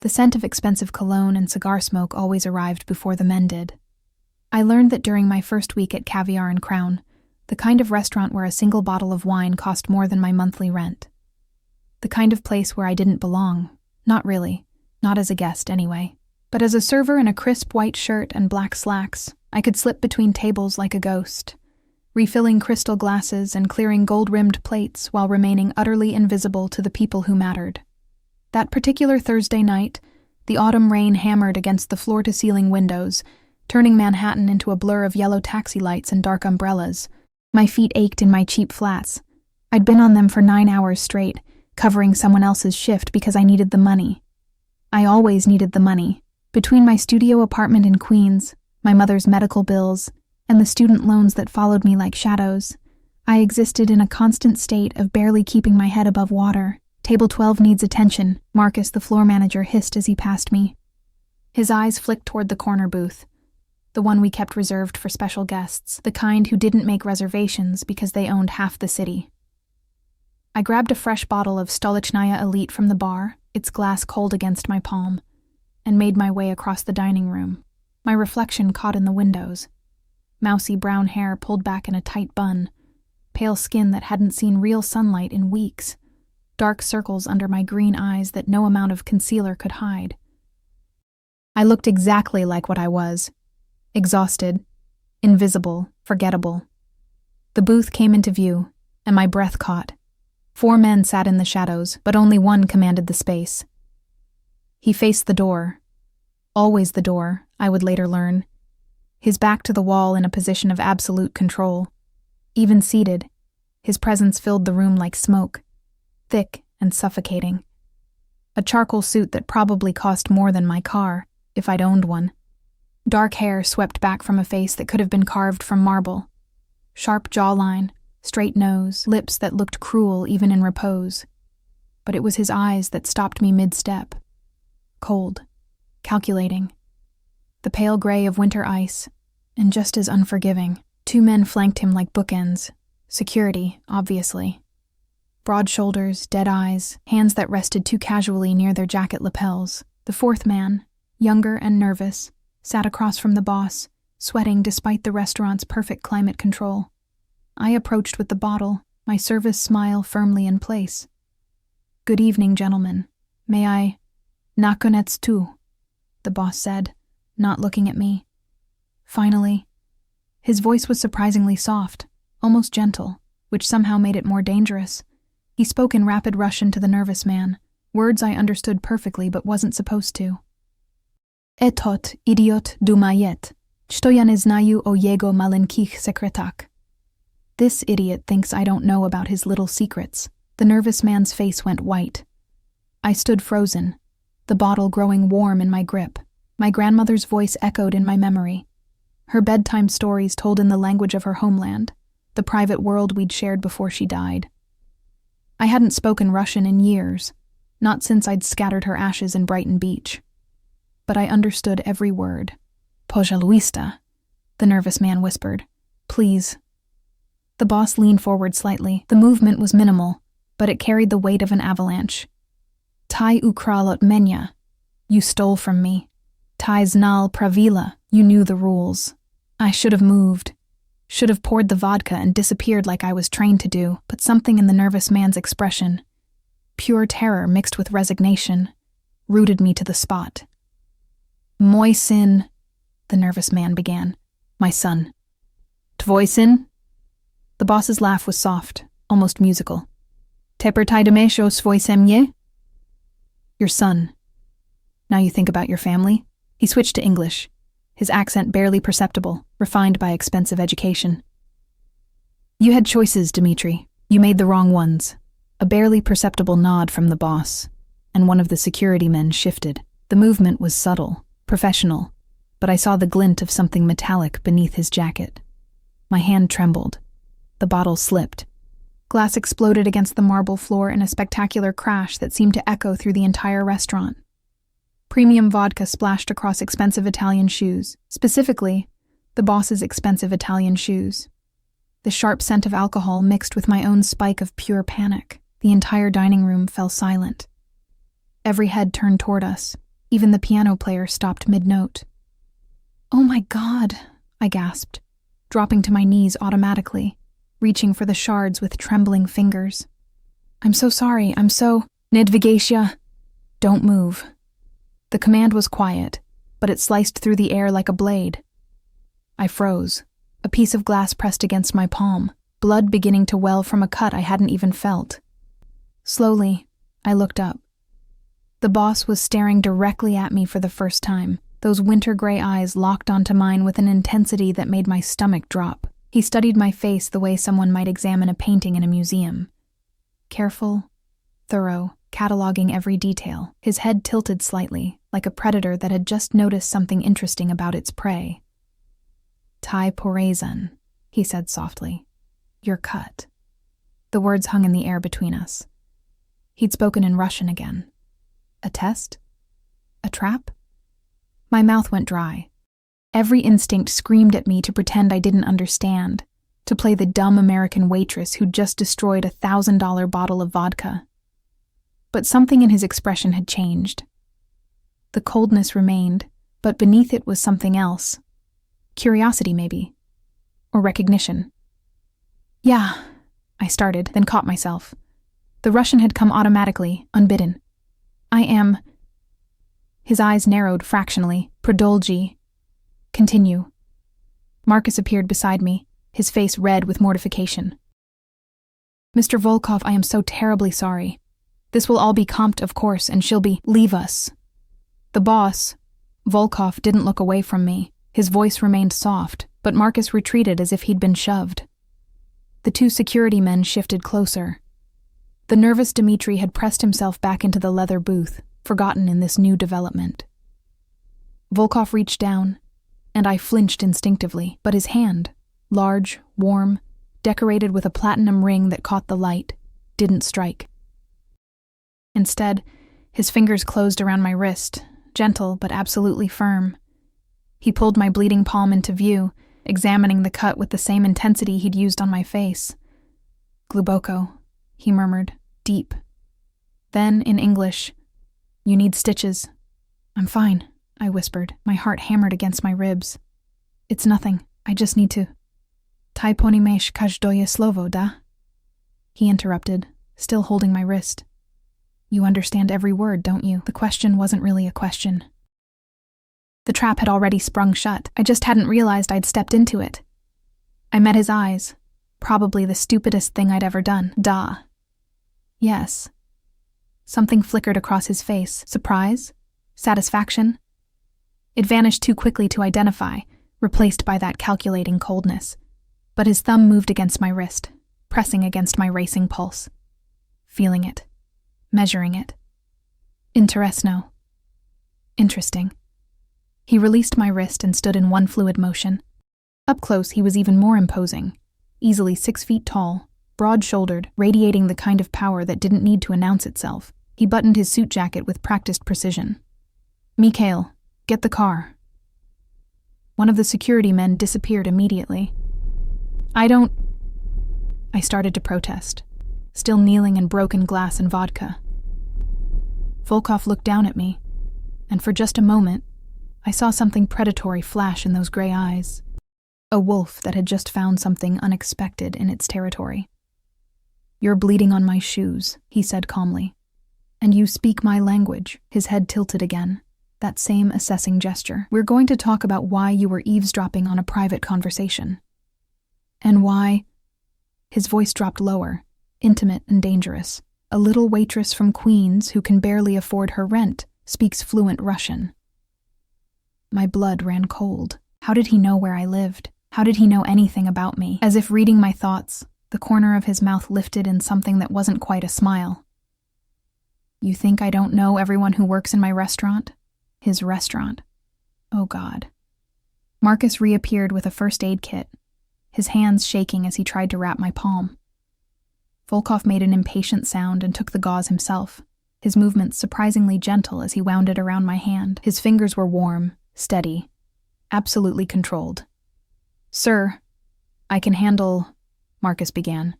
The scent of expensive cologne and cigar smoke always arrived before the men did. I learned that during my first week at Caviar and Crown, the kind of restaurant where a single bottle of wine cost more than my monthly rent. The kind of place where I didn't belong. Not really. Not as a guest, anyway. But as a server in a crisp white shirt and black slacks, I could slip between tables like a ghost, refilling crystal glasses and clearing gold-rimmed plates while remaining utterly invisible to the people who mattered. That particular Thursday night, the autumn rain hammered against the floor-to-ceiling windows, turning Manhattan into a blur of yellow taxi lights and dark umbrellas. My feet ached in my cheap flats. I'd been on them for 9 hours straight, covering someone else's shift because I needed the money. I always needed the money. Between my studio apartment in Queens, my mother's medical bills, and the student loans that followed me like shadows, I existed in a constant state of barely keeping my head above water. "Table 12 needs attention," Marcus, the floor manager, hissed as he passed me. His eyes flicked toward the corner booth, the one we kept reserved for special guests, the kind who didn't make reservations because they owned half the city. I grabbed a fresh bottle of Stolichnaya Elite from the bar, its glass cold against my palm, and made my way across the dining room, my reflection caught in the windows. Mousy brown hair pulled back in a tight bun, pale skin that hadn't seen real sunlight in weeks, dark circles under my green eyes that no amount of concealer could hide. I looked exactly like what I was, exhausted, invisible, forgettable. The booth came into view, and my breath caught. 4 men sat in the shadows, but only one commanded the space. He faced the door. Always the door, I would later learn. His back to the wall in a position of absolute control. Even seated, his presence filled the room like smoke, thick and suffocating. A charcoal suit that probably cost more than my car, if I'd owned one. Dark hair swept back from a face that could have been carved from marble. Sharp jawline, straight nose, lips that looked cruel even in repose. But it was his eyes that stopped me mid-step. Cold, calculating. The pale gray of winter ice, and just as unforgiving. 2 men flanked him like bookends. Security, obviously. Broad shoulders, dead eyes, hands that rested too casually near their jacket lapels. The 4th man, younger and nervous, sat across from the boss, sweating despite the restaurant's perfect climate control. I approached with the bottle, my service smile firmly in place. "Good evening, gentlemen. May I—" "Nakonec tu," the boss said, not looking at me. Finally. His voice was surprisingly soft, almost gentle, which somehow made it more dangerous. He spoke in rapid Russian to the nervous man, words I understood perfectly but wasn't supposed to. "Etot, idiot, dumayet, что я не знаю о jego malenkich sekretach." This idiot thinks I don't know about his little secrets. The nervous man's face went white. I stood frozen, the bottle growing warm in my grip. My grandmother's voice echoed in my memory. Her bedtime stories told in the language of her homeland, the private world we'd shared before she died. I hadn't spoken Russian in years, not since I'd scattered her ashes in Brighton Beach. But I understood every word. "Pожалуйста," the nervous man whispered. "Please." The boss leaned forward slightly. The movement was minimal, but it carried the weight of an avalanche. "Ty ukral от меня. You stole from me. Ty znal pravila. You knew the rules. I should have moved. Should have poured the vodka and disappeared like I was trained to do, but something in the nervous man's expression, pure terror mixed with resignation, rooted me to the spot. "Mój syn," the nervous man began. "My son." "Tvoj syn?" The boss's laugh was soft, almost musical. "Teper tydamesh o svoj semje?" "Your son. Now you think about your family?" He switched to English, his accent barely perceptible, refined by expensive education. "You had choices, Dmitri. You made the wrong ones." A barely perceptible nod from the boss, and one of the security men shifted. The movement was subtle, professional, but I saw the glint of something metallic beneath his jacket. My hand trembled. The bottle slipped. Glass exploded against the marble floor in a spectacular crash that seemed to echo through the entire restaurant. Premium vodka splashed across expensive Italian shoes, specifically, the boss's expensive Italian shoes. The sharp scent of alcohol mixed with my own spike of pure panic. The entire dining room fell silent. Every head turned toward us, Even the piano player stopped mid-note. "Oh my God," I gasped, dropping to my knees automatically, reaching for the shards with trembling fingers. "I'm so sorry, Nedvigatia." "Don't move." The command was quiet, but it sliced through the air like a blade. I froze, a piece of glass pressed against my palm, blood beginning to well from a cut I hadn't even felt. Slowly, I looked up. The boss was staring directly at me for the first time, those winter-gray eyes locked onto mine with an intensity that made my stomach drop. He studied my face the way someone might examine a painting in a museum. Careful, thorough, cataloging every detail, his head tilted slightly, like a predator that had just noticed something interesting about its prey. "Tai porazan," he said softly. "You're cut." The words hung in the air between us. He'd spoken in Russian again. A test? A trap? My mouth went dry. Every instinct screamed at me to pretend I didn't understand, to play the dumb American waitress who'd just destroyed a $1,000 bottle of vodka. But something in his expression had changed. The coldness remained, but beneath it was something else. Curiosity, maybe. Or recognition. "Yeah," I started, then caught myself. The Russian had come automatically, unbidden. "I am..." His eyes narrowed fractionally. "Продолжи." "Continue." Marcus appeared beside me, his face red with mortification. "Mr. Volkov, I am so terribly sorry. This will all be comped, of course, and she'll be..." "Leave us." The boss, Volkov, didn't look away from me. His voice remained soft, but Marcus retreated as if he'd been shoved. The two security men shifted closer. The nervous Dmitri had pressed himself back into the leather booth, forgotten in this new development. Volkov reached down, and I flinched instinctively, but his hand, large, warm, decorated with a platinum ring that caught the light, didn't strike. Instead, his fingers closed around my wrist, gentle but absolutely firm. He pulled my bleeding palm into view, examining the cut with the same intensity he'd used on my face. "Gluboko," he murmured, deep. Then, in English, "You need stitches." "I'm fine," I whispered, my heart hammered against my ribs. "It's nothing. I just need to..." "Tai ponimesh każdoje slovo, da?" He interrupted, still holding my wrist. "You understand every word, don't you?" The question wasn't really a question. The trap had already sprung shut. I just hadn't realized I'd stepped into it. I met his eyes. Probably the stupidest thing I'd ever done. "Da." "Yes." Something flickered across his face. Surprise? Satisfaction? It vanished too quickly to identify, replaced by that calculating coldness. But his thumb moved against my wrist, pressing against my racing pulse. Feeling it. Measuring it. Interesno. Interesting. He released my wrist and stood in one fluid motion. Up close, he was even more imposing. Easily 6 feet tall, broad-shouldered, radiating the kind of power that didn't need to announce itself. He buttoned his suit jacket with practiced precision. "Mikhail, get the car." One of the security men disappeared immediately. I started to protest, still kneeling in broken glass and vodka. Volkov looked down at me, and for just a moment, I saw something predatory flash in those gray eyes. A wolf that had just found something unexpected in its territory. "You're bleeding on my shoes," he said calmly. "And you speak my language." His head tilted again, that same assessing gesture. "We're going to talk about why you were eavesdropping on a private conversation. And why..." His voice dropped lower, intimate and dangerous. "A little waitress from Queens who can barely afford her rent speaks fluent Russian." My blood ran cold. How did he know where I lived? How did he know anything about me? As if reading my thoughts, the corner of his mouth lifted in something that wasn't quite a smile. "You think I don't know everyone who works in my restaurant?" His restaurant. Oh God. Marcus reappeared with a first aid kit, his hands shaking as he tried to wrap my palm. Volkov made an impatient sound and took the gauze himself, his movements surprisingly gentle as he wound it around my hand. His fingers were warm, steady, absolutely controlled. "Sir, I can handle..." Marcus began.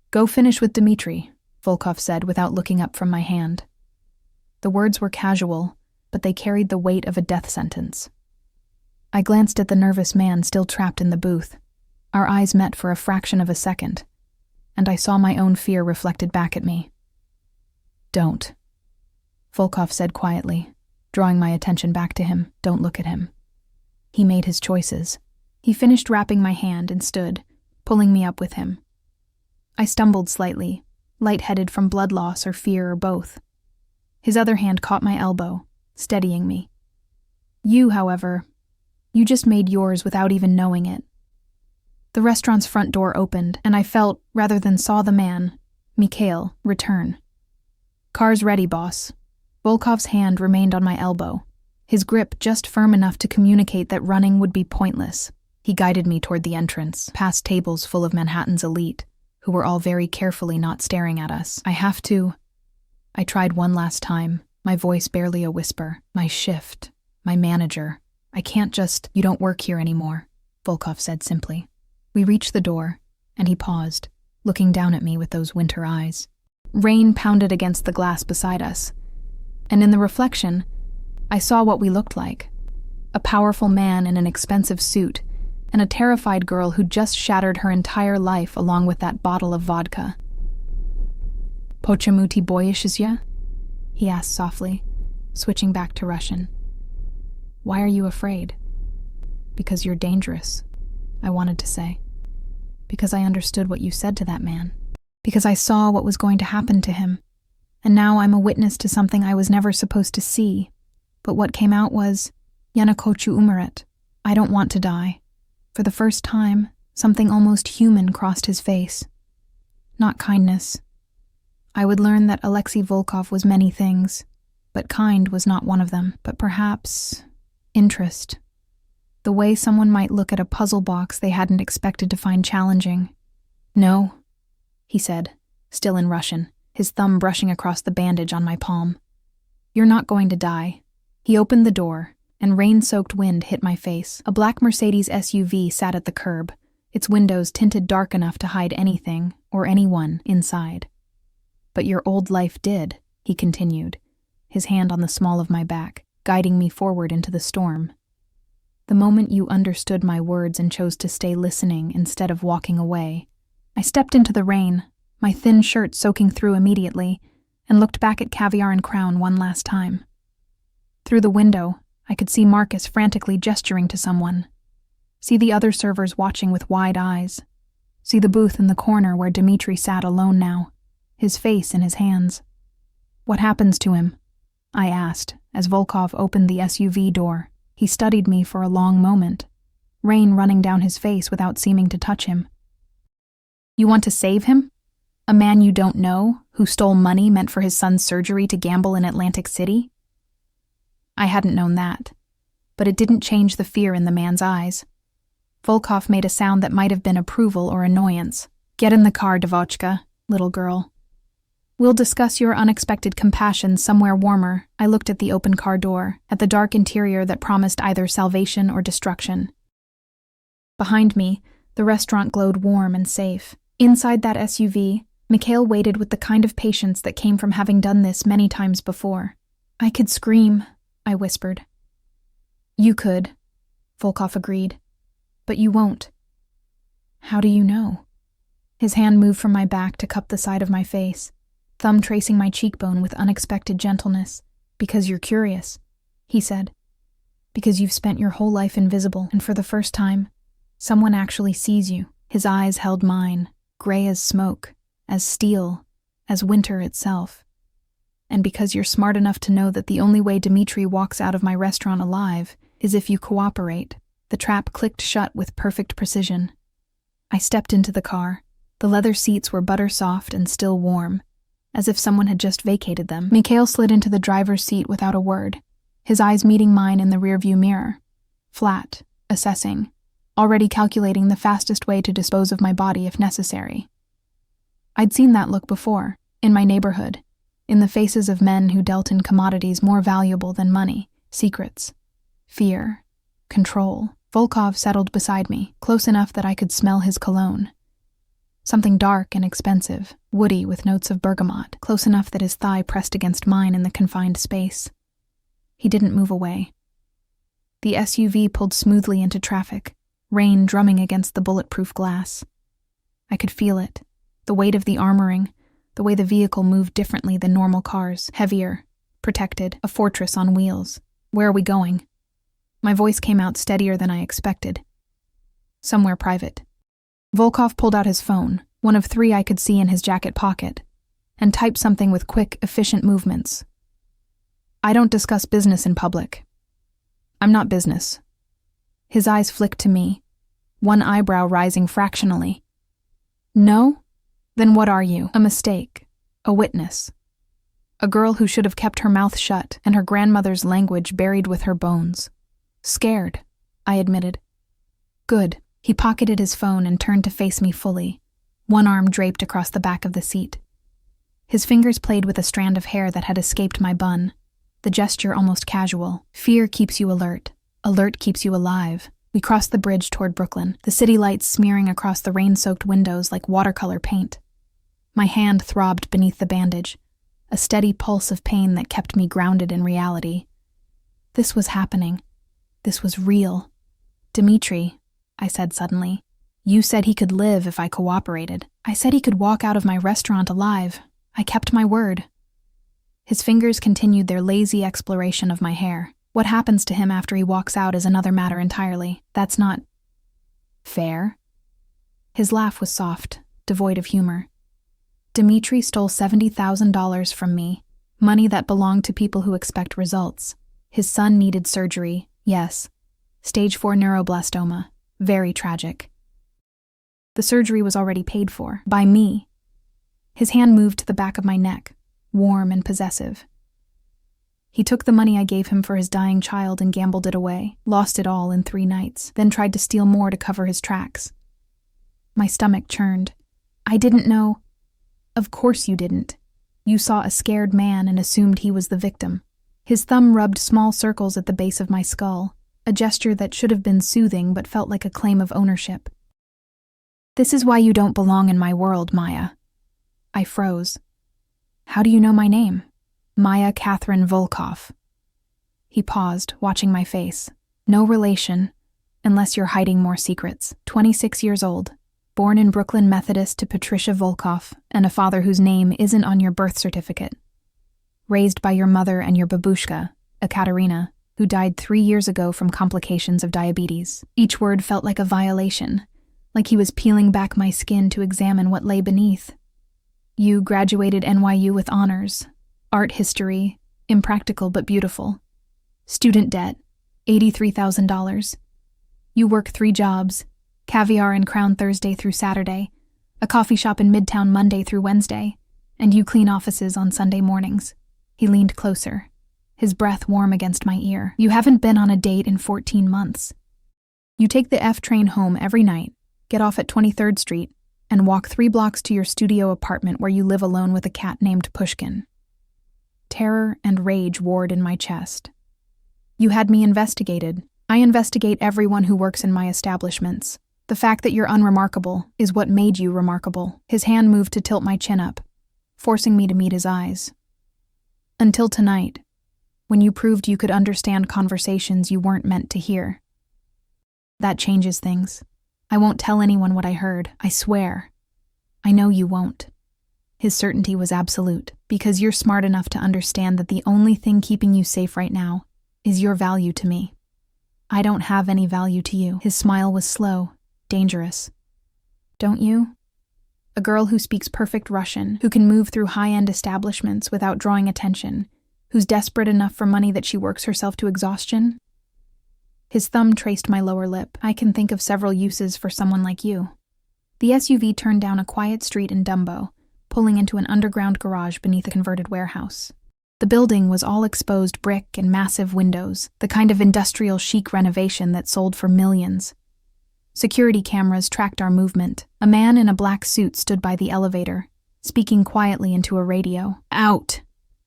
"Go finish with Dmitri," Volkov said without looking up from my hand. The words were casual, but they carried the weight of a death sentence. I glanced at the nervous man still trapped in the booth. Our eyes met for a fraction of a second, and I saw my own fear reflected back at me. "Don't," Volkov said quietly, drawing my attention back to him. "Don't look at him. He made his choices." He finished wrapping my hand and stood, pulling me up with him. I stumbled slightly, lightheaded from blood loss or fear or both. His other hand caught my elbow, steadying me. "You, however, you just made yours without even knowing it." The restaurant's front door opened, and I felt, rather than saw the man, Mikhail, return. "Car's ready, boss." Volkov's hand remained on my elbow, his grip just firm enough to communicate that running would be pointless. He guided me toward the entrance, past tables full of Manhattan's elite, who were all very carefully not staring at us. "I have to." I tried one last time, my voice barely a whisper. "My shift, my manager. I can't just—" "You don't work here anymore," Volkov said simply. We reached the door, and he paused, looking down at me with those winter eyes. Rain pounded against the glass beside us, and in the reflection, I saw what we looked like. A powerful man in an expensive suit, and a terrified girl who'd just shattered her entire life along with that bottle of vodka. "Почему ты боишься?" he asked softly, switching back to Russian. "Why are you afraid?" "Because you're dangerous," I wanted to say. "Because I understood what you said to that man. Because I saw what was going to happen to him. And now I'm a witness to something I was never supposed to see. But what came out was, "Я не хочу умереть." I don't want to die. For the first time, something almost human crossed his face. Not kindness. I would learn that Alexei Volkov was many things, but kind was not one of them. But perhaps interest. The way someone might look at a puzzle box they hadn't expected to find challenging. "No," he said, still in Russian, his thumb brushing across the bandage on my palm. "You're not going to die." He opened the door, and rain-soaked wind hit my face. A black Mercedes SUV sat at the curb, its windows tinted dark enough to hide anything, or anyone, inside. "But your old life did," he continued, his hand on the small of my back, guiding me forward into the storm. "The moment you understood my words and chose to stay listening instead of walking away." I stepped into the rain, my thin shirt soaking through immediately, and looked back at Caviar and Crown one last time. Through the window, I could see Marcus frantically gesturing to someone. See the other servers watching with wide eyes. See the booth in the corner where Dmitri sat alone now, his face in his hands. "What happens to him?" I asked, as Volkov opened the SUV door. He studied me for a long moment, rain running down his face without seeming to touch him. "You want to save him? A man you don't know, who stole money meant for his son's surgery to gamble in Atlantic City?" I hadn't known that, but it didn't change the fear in the man's eyes. Volkov made a sound that might have been approval or annoyance. "Get in the car, Devochka, little girl. We'll discuss your unexpected compassion somewhere warmer." I looked at the open car door, at the dark interior that promised either salvation or destruction. Behind me, the restaurant glowed warm and safe. Inside that SUV, Mikhail waited with the kind of patience that came from having done this many times before. "I could scream," I whispered. "You could," Volkov agreed. "But you won't." "How do you know?" His hand moved from my back to cup the side of my face, thumb tracing my cheekbone with unexpected gentleness. "Because you're curious," he said. "Because you've spent your whole life invisible, and for the first time, someone actually sees you." His eyes held mine, gray as smoke, as steel, as winter itself. "And because you're smart enough to know that the only way Dmitri walks out of my restaurant alive is if you cooperate." The trap clicked shut with perfect precision. I stepped into the car. The leather seats were butter-soft and still warm, as if someone had just vacated them. Mikhail slid into the driver's seat without a word, his eyes meeting mine in the rearview mirror. Flat, assessing, already calculating the fastest way to dispose of my body if necessary. I'd seen that look before, in my neighborhood, in the faces of men who dealt in commodities more valuable than money, secrets, fear, control. Volkov settled beside me, close enough that I could smell his cologne. Something dark and expensive, woody with notes of bergamot, close enough that his thigh pressed against mine in the confined space. He didn't move away. The SUV pulled smoothly into traffic, rain drumming against the bulletproof glass. I could feel it, the weight of the armoring, the way the vehicle moved differently than normal cars, heavier, protected, a fortress on wheels. Where are we going? My voice came out steadier than I expected. Somewhere private. Volkov pulled out his phone, one of 3 I could see in his jacket pocket, and typed something with quick, efficient movements. I don't discuss business in public. I'm not business. His eyes flicked to me, one eyebrow rising fractionally. No? Then what are you? A mistake. A witness. A girl who should have kept her mouth shut and her grandmother's language buried with her bones. Scared, I admitted. Good. He pocketed his phone and turned to face me fully, one arm draped across the back of the seat. His fingers played with a strand of hair that had escaped my bun, the gesture almost casual. Fear keeps you alert. Alert keeps you alive. We crossed the bridge toward Brooklyn, the city lights smearing across the rain-soaked windows like watercolor paint. My hand throbbed beneath the bandage, a steady pulse of pain that kept me grounded in reality. This was happening. This was real. Dmitri, I said suddenly, you said he could live if I cooperated. I said he could walk out of my restaurant alive. I kept my word. His fingers continued their lazy exploration of my hair. What happens to him after he walks out is another matter entirely. That's not fair. His laugh was soft, devoid of humor. Dmitri stole $70,000 from me, money that belonged to people who expect results. His son needed surgery, yes. Stage 4 neuroblastoma. Very tragic. The surgery was already paid for, by me. His hand moved to the back of my neck, warm and possessive. He took the money I gave him for his dying child and gambled it away, lost it all in 3 nights, then tried to steal more to cover his tracks. My stomach churned. I didn't know. Of course you didn't. You saw a scared man and assumed he was the victim. His thumb rubbed small circles at the base of my skull, a gesture that should have been soothing but felt like a claim of ownership. This is why you don't belong in my world, Maya. I froze. How do you know my name? Maya Catherine Volkov. He paused, watching my face. No relation, unless you're hiding more secrets. 26 years old, born in Brooklyn Methodist to Patricia Volkov, and a father whose name isn't on your birth certificate. Raised by your mother and your babushka, Ekaterina, who died 3 years ago from complications of diabetes. Each word felt like a violation, like he was peeling back my skin to examine what lay beneath. You graduated NYU with honors, art history, impractical but beautiful. Student debt, $83,000. You work 3 jobs, Caviar and Crown Thursday through Saturday, a coffee shop in Midtown Monday through Wednesday, and you clean offices on Sunday mornings. He leaned closer, his breath warm against my ear. You haven't been on a date in 14 months. You take the F train home every night, get off at 23rd Street, and walk 3 blocks to your studio apartment where you live alone with a cat named Pushkin. Terror and rage warred in my chest. You had me investigated. I investigate everyone who works in my establishments. The fact that you're unremarkable is what made you remarkable. His hand moved to tilt my chin up, forcing me to meet his eyes. Until tonight, when you proved you could understand conversations you weren't meant to hear. That changes things. I won't tell anyone what I heard, I swear. I know you won't. His certainty was absolute, because you're smart enough to understand that the only thing keeping you safe right now is your value to me. I don't have any value to you. His smile was slow, dangerous. Don't you? A girl who speaks perfect Russian, who can move through high-end establishments without drawing attention, who's desperate enough for money that she works herself to exhaustion? His thumb traced my lower lip. I can think of several uses for someone like you. The SUV turned down a quiet street in Dumbo, pulling into an underground garage beneath a converted warehouse. The building was all exposed brick and massive windows, the kind of industrial chic renovation that sold for millions. Security cameras tracked our movement. A man in a black suit stood by the elevator, speaking quietly into a radio. Out,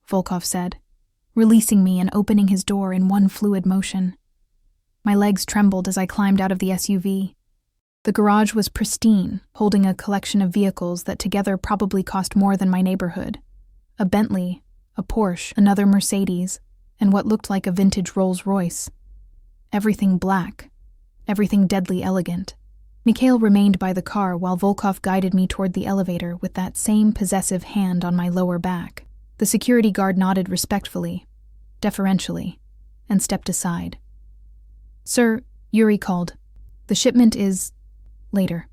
Volkov said, releasing me and opening his door in one fluid motion. My legs trembled as I climbed out of the SUV. The garage was pristine, holding a collection of vehicles that together probably cost more than my neighborhood. A Bentley, a Porsche, another Mercedes, and what looked like a vintage Rolls-Royce. Everything black, everything deadly elegant. Mikhail remained by the car while Volkov guided me toward the elevator with that same possessive hand on my lower back. The security guard nodded respectfully, deferentially, and stepped aside. "Sir," Yuri called. "The shipment is later."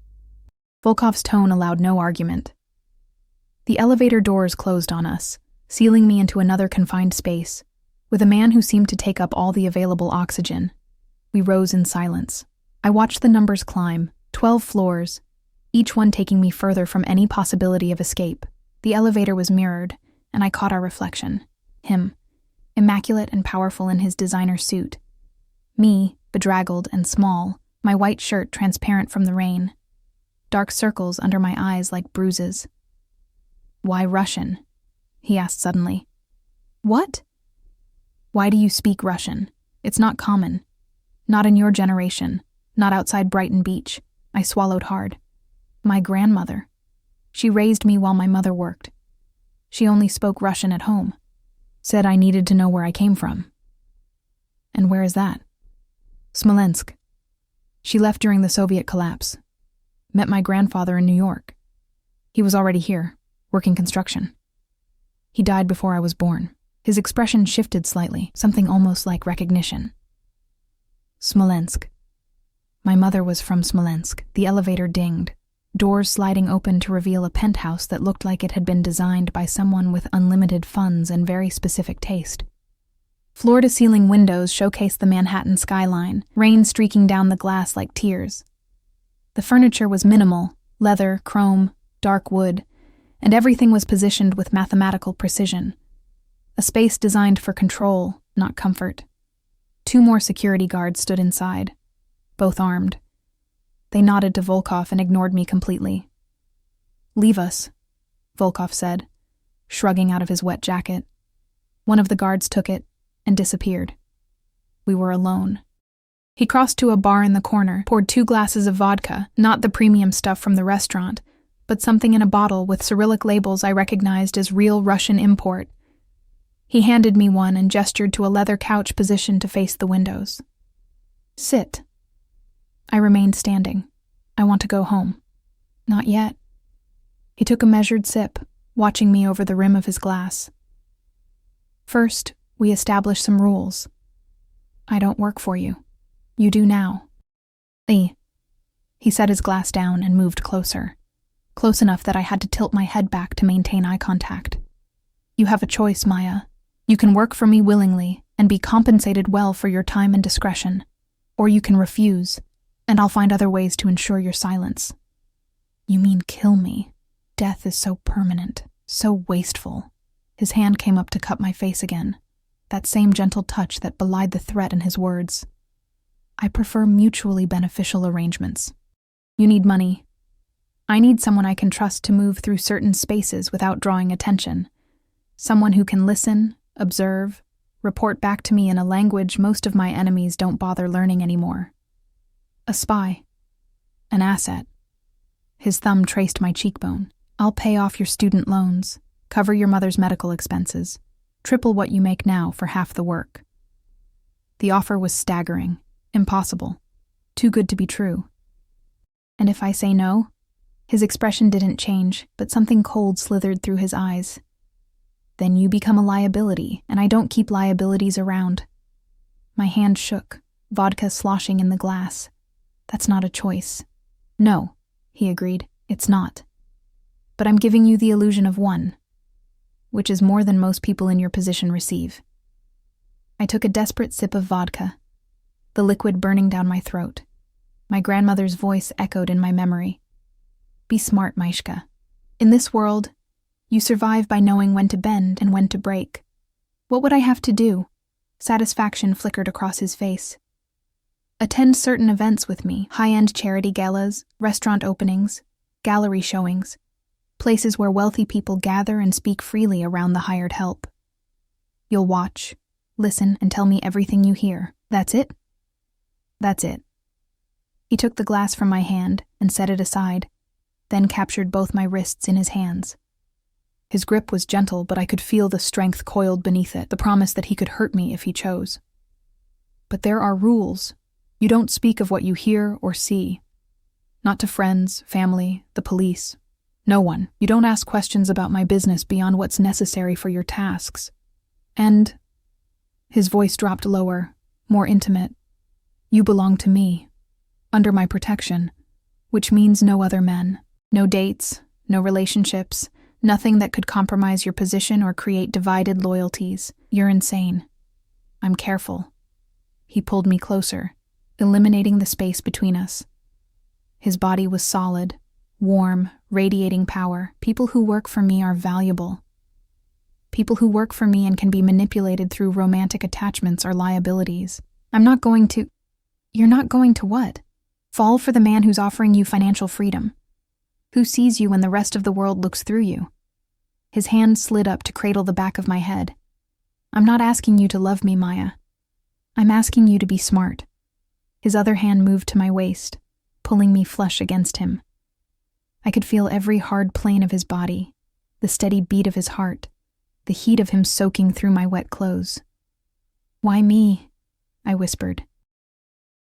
Volkov's tone allowed no argument. The elevator doors closed on us, sealing me into another confined space, with a man who seemed to take up all the available oxygen. We rose in silence. I watched the numbers climb, 12 floors, each one taking me further from any possibility of escape. The elevator was mirrored, and I caught our reflection. Him, immaculate and powerful in his designer suit. Me, bedraggled and small, my white shirt transparent from the rain. Dark circles under my eyes like bruises. "Why Russian?" he asked suddenly. "What?" "Why do you speak Russian? It's not common. Not in your generation. Not outside Brighton Beach." I swallowed hard. "My grandmother. She raised me while my mother worked. She only spoke Russian at home. Said I needed to know where I came from." "And where is that?" "Smolensk. She left during the Soviet collapse. Met my grandfather in New York. He was already here, working construction. He died before I was born." His expression shifted slightly, something almost like recognition. "Smolensk. My mother was from Smolensk." The elevator dinged, doors sliding open to reveal a penthouse that looked like it had been designed by someone with unlimited funds and very specific taste. Floor-to-ceiling windows showcased the Manhattan skyline, rain streaking down the glass like tears. The furniture was minimal, leather, chrome, dark wood, and everything was positioned with mathematical precision. A space designed for control, not comfort. 2 more security guards stood inside, both armed. They nodded to Volkov and ignored me completely. "Leave us," Volkov said, shrugging out of his wet jacket. One of the guards took it and disappeared. We were alone. He crossed to a bar in the corner, poured 2 glasses of vodka, not the premium stuff from the restaurant, but something in a bottle with Cyrillic labels I recognized as real Russian import. He handed me one and gestured to a leather couch positioned to face the windows. "Sit." I remained standing. "I want to go home." "Not yet." He took a measured sip, watching me over the rim of his glass. "First, we establish some rules. I don't work for you. You do now." He set his glass down and moved closer, close enough that I had to tilt my head back to maintain eye contact. "You have a choice, Maya. You can work for me willingly and be compensated well for your time and discretion, or you can refuse, and I'll find other ways to ensure your silence." "You mean kill me? Death is so permanent, so wasteful." His hand came up to cup my face again, that same gentle touch that belied the threat in his words. "I prefer mutually beneficial arrangements. You need money. I need someone I can trust to move through certain spaces without drawing attention. Someone who can listen, observe, report back to me in a language most of my enemies don't bother learning anymore. A spy. An asset." His thumb traced my cheekbone. "I'll pay off your student loans, cover your mother's medical expenses, triple what you make now for half the work." The offer was staggering, impossible, too good to be true. "And if I say no?" His expression didn't change, but something cold slithered through his eyes. "Then you become a liability, and I don't keep liabilities around." My hand shook, vodka sloshing in the glass. "That's not a choice." "No," he agreed, "it's not. But I'm giving you the illusion of one, which is more than most people in your position receive." I took a desperate sip of vodka, the liquid burning down my throat. My grandmother's voice echoed in my memory. "Be smart, Maishka. In this world, you survive by knowing when to bend and when to break. What would I have to do?" Satisfaction flickered across his face. "Attend certain events with me, high-end charity galas, restaurant openings, gallery showings, places where wealthy people gather and speak freely around the hired help. You'll watch, listen, and tell me everything you hear. That's it?" "That's it." He took the glass from my hand and set it aside, then captured both my wrists in his hands. His grip was gentle, but I could feel the strength coiled beneath it, the promise that he could hurt me if he chose. But there are rules. You don't speak of what you hear or see. Not to friends, family, the police. No one. You don't ask questions about my business beyond what's necessary for your tasks. And his voice dropped lower, more intimate. You belong to me, under my protection, which means no other men, no dates, no relationships, nothing that could compromise your position or create divided loyalties. You're insane. I'm careful. He pulled me closer, eliminating the space between us. His body was solid, warm, radiating power. People who work for me are valuable. People who work for me and can be manipulated through romantic attachments are liabilities. You're not going to what? Fall for the man who's offering you financial freedom. Who sees you when the rest of the world looks through you? His hand slid up to cradle the back of my head. I'm not asking you to love me, Maya. I'm asking you to be smart. His other hand moved to my waist, pulling me flush against him. I could feel every hard plane of his body, the steady beat of his heart, the heat of him soaking through my wet clothes. Why me? I whispered.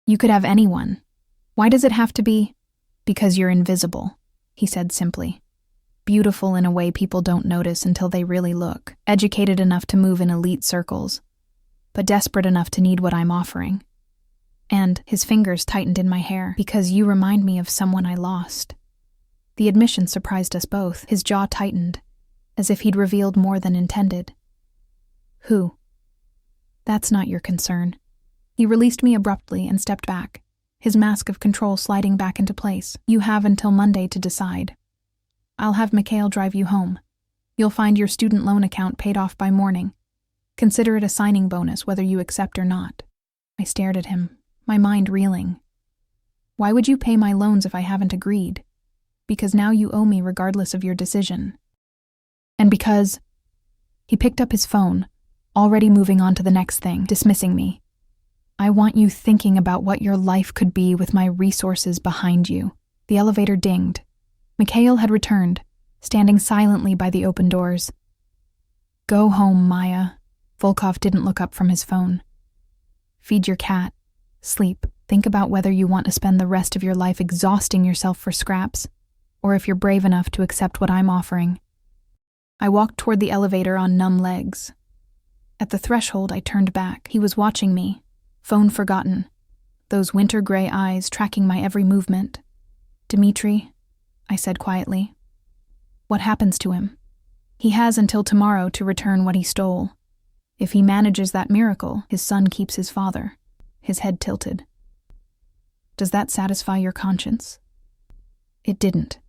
You could have anyone. Why does it have to be? Because you're invisible, he said simply. Beautiful in a way people don't notice until they really look, educated enough to move in elite circles, but desperate enough to need what I'm offering. And his fingers tightened in my hair, because you remind me of someone I lost. The admission surprised us both. His jaw tightened, as if he'd revealed more than intended. Who? That's not your concern. He released me abruptly and stepped back, his mask of control sliding back into place. You have until Monday to decide. I'll have Mikhail drive you home. You'll find your student loan account paid off by morning. Consider it a signing bonus whether you accept or not. I stared at him, my mind reeling. Why would you pay my loans if I haven't agreed? Because now you owe me regardless of your decision. And because... He picked up his phone, already moving on to the next thing, dismissing me. I want you thinking about what your life could be with my resources behind you. The elevator dinged. Mikhail had returned, standing silently by the open doors. Go home, Maya. Volkov didn't look up from his phone. Feed your cat. Sleep. Think about whether you want to spend the rest of your life exhausting yourself for scraps, or if you're brave enough to accept what I'm offering. I walked toward the elevator on numb legs. At the threshold, I turned back. He was watching me, phone forgotten, those winter gray eyes tracking my every movement. Dmitri, I said quietly. What happens to him? He has until tomorrow to return what he stole. If he manages that miracle, his son keeps his father. His head tilted. Does that satisfy your conscience? It didn't.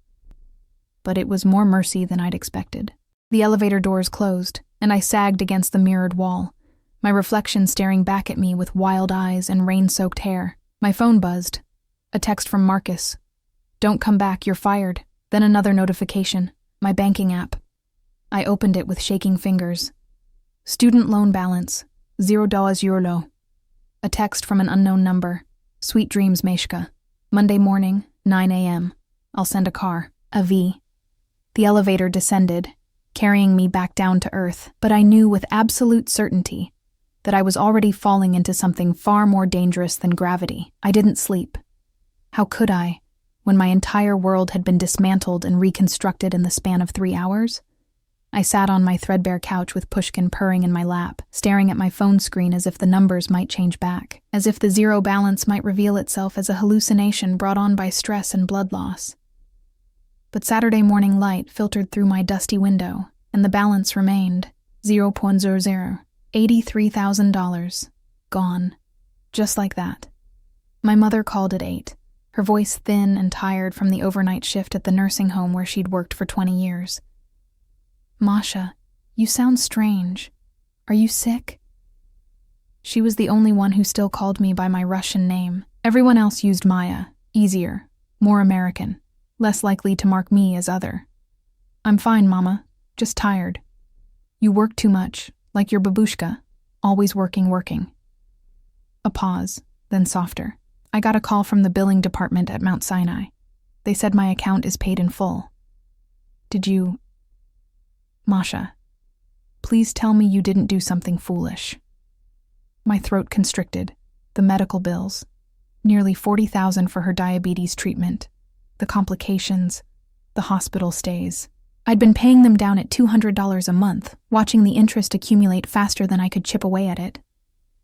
But it was more mercy than I'd expected. The elevator doors closed, and I sagged against the mirrored wall, my reflection staring back at me with wild eyes and rain-soaked hair. My phone buzzed. A text from Marcus. Don't come back, you're fired. Then another notification. My banking app. I opened it with shaking fingers. Student loan balance, $0. A text from an unknown number. Sweet dreams, Meshka. Monday morning, 9 a.m. I'll send a car. A V. The elevator descended, carrying me back down to earth, but I knew with absolute certainty that I was already falling into something far more dangerous than gravity. I didn't sleep. How could I, when my entire world had been dismantled and reconstructed in the span of 3 hours? I sat on my threadbare couch with Pushkin purring in my lap, staring at my phone screen as if the numbers might change back, as if the zero balance might reveal itself as a hallucination brought on by stress and blood loss. But Saturday morning light filtered through my dusty window, and the balance remained, 0.00, $83,000, gone, just like that. My mother called at 8, her voice thin and tired from the overnight shift at the nursing home where she'd worked for 20 years. Masha, you sound strange. Are you sick? She was the only one who still called me by my Russian name. Everyone else used Maya, easier, more American, less likely to mark me as other. I'm fine, Mama, just tired. You work too much, like your babushka, always working. A pause, then softer. I got a call from the billing department at Mount Sinai. They said my account is paid in full. Did you... Masha, please tell me you didn't do something foolish. My throat constricted. The medical bills. Nearly $40,000 for her diabetes treatment. The complications. The hospital stays. I'd been paying them down at $200 a month, watching the interest accumulate faster than I could chip away at it.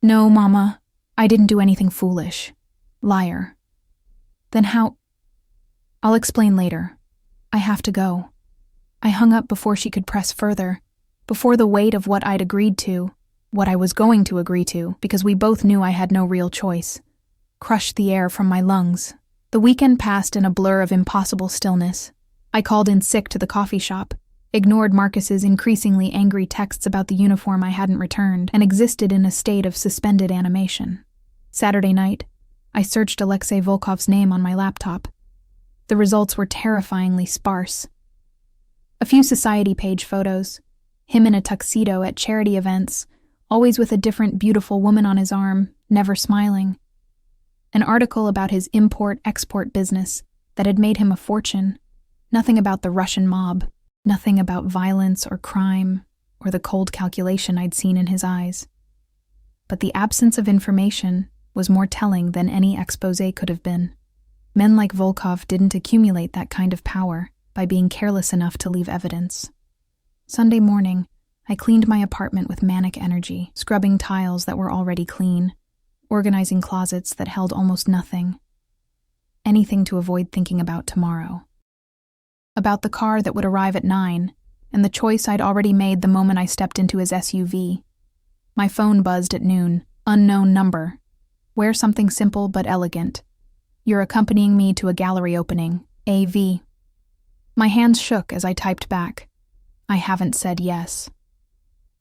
No, Mama, I didn't do anything foolish. Liar. Then how? I'll explain later. I have to go. I hung up before she could press further, before the weight of what I'd agreed to, what I was going to agree to, because we both knew I had no real choice, crushed the air from my lungs. The weekend passed in a blur of impossible stillness. I called in sick to the coffee shop, ignored Marcus's increasingly angry texts about the uniform I hadn't returned, and existed in a state of suspended animation. Saturday night, I searched Alexei Volkov's name on my laptop. The results were terrifyingly sparse. A few society page photos, him in a tuxedo at charity events, always with a different beautiful woman on his arm, never smiling. An article about his import-export business that had made him a fortune. Nothing about the Russian mob, nothing about violence or crime or the cold calculation I'd seen in his eyes. But the absence of information was more telling than any exposé could have been. Men like Volkov didn't accumulate that kind of power by being careless enough to leave evidence. Sunday morning, I cleaned my apartment with manic energy, scrubbing tiles that were already clean, organizing closets that held almost nothing. Anything to avoid thinking about tomorrow. About the car that would arrive at 9, and the choice I'd already made the moment I stepped into his SUV. My phone buzzed at noon. Unknown number. Wear something simple but elegant. You're accompanying me to a gallery opening. AV. My hands shook as I typed back. I haven't said yes.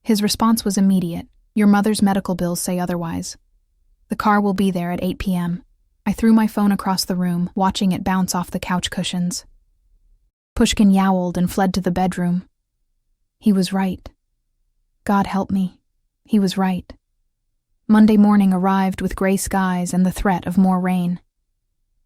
His response was immediate. Your mother's medical bills say otherwise. The car will be there at 8 p.m. I threw my phone across the room, watching it bounce off the couch cushions. Pushkin yowled and fled to the bedroom. He was right. God help me. He was right. Monday morning arrived with gray skies and the threat of more rain.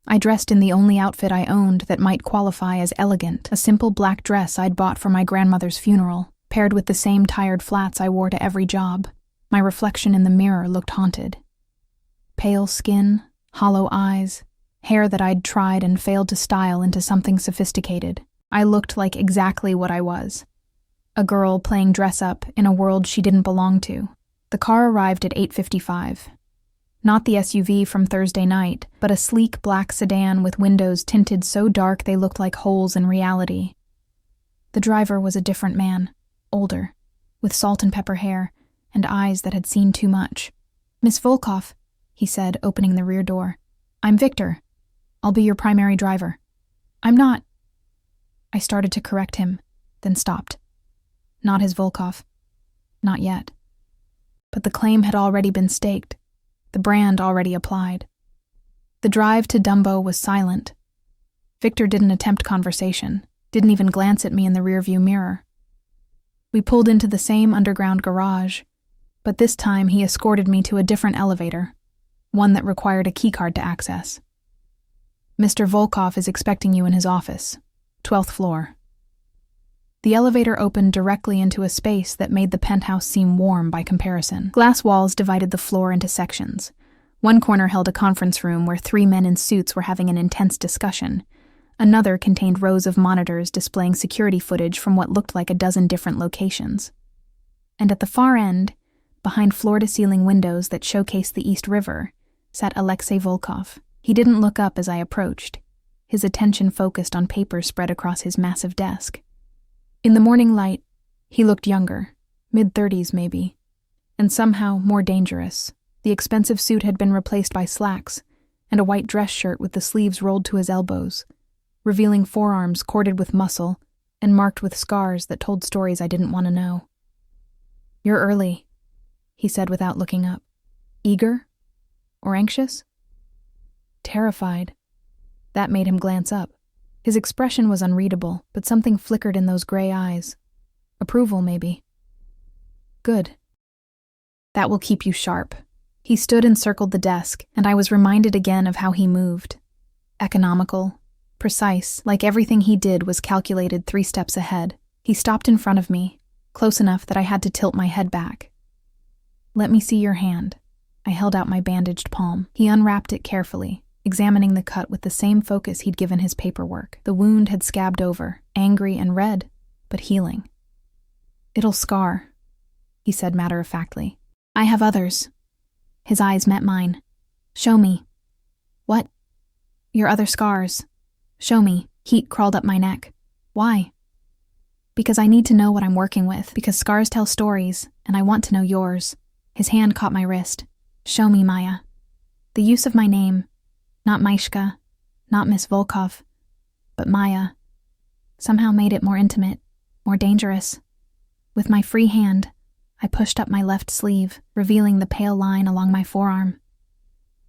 I dressed in the only outfit I owned that might qualify as elegant, a simple black dress I'd bought for my grandmother's funeral, paired with the same tired flats I wore to every job. My reflection in the mirror looked haunted. Pale skin, hollow eyes, hair that I'd tried and failed to style into something sophisticated. I looked like exactly what I was. A girl playing dress-up in a world she didn't belong to. The car arrived at 8:55. Not the SUV from Thursday night, but a sleek black sedan with windows tinted so dark they looked like holes in reality. The driver was a different man, older, with salt and pepper hair, and eyes that had seen too much. Miss Volkov, he said, opening the rear door. I'm Victor. I'll be your primary driver. I'm not. I started to correct him, then stopped. Not his Volkov. Not yet. But the claim had already been staked, the brand already applied. The drive to Dumbo was silent. Victor didn't attempt conversation, didn't even glance at me in the rearview mirror. We pulled into the same underground garage, but this time he escorted me to a different elevator, one that required a keycard to access. Mr. Volkov is expecting you in his office, 12th floor. The elevator opened directly into a space that made the penthouse seem warm by comparison. Glass walls divided the floor into sections. One corner held a conference room where 3 men in suits were having an intense discussion. Another contained rows of monitors displaying security footage from what looked like a dozen different locations. And at the far end, behind floor-to-ceiling windows that showcased the East River, sat Alexei Volkov. He didn't look up as I approached, his attention focused on papers spread across his massive desk. In the morning light, he looked younger, mid-30s maybe, and somehow more dangerous. The expensive suit had been replaced by slacks and a white dress shirt with the sleeves rolled to his elbows, revealing forearms corded with muscle and marked with scars that told stories I didn't want to know. You're early, he said without looking up. Eager? Or anxious? Terrified. That made him glance up. His expression was unreadable, but something flickered in those gray eyes. Approval, maybe. Good. That will keep you sharp. He stood and circled the desk, and I was reminded again of how he moved. Economical, precise, like everything he did was calculated 3 steps ahead. He stopped in front of me, close enough that I had to tilt my head back. "Let me see your hand." I held out my bandaged palm. He unwrapped it carefully, examining the cut with the same focus he'd given his paperwork. The wound had scabbed over, angry and red, but healing. "It'll scar," he said matter-of-factly. "I have others." His eyes met mine. "Show me." "What?" "Your other scars. Show me." Heat crawled up my neck. "Why?" "Because I need to know what I'm working with, because scars tell stories, and I want to know yours." His hand caught my wrist. "Show me, Maya." The use of my name, not Maishka, not Miss Volkov, but Maya, somehow made it more intimate, more dangerous. With my free hand, I pushed up my left sleeve, revealing the pale line along my forearm.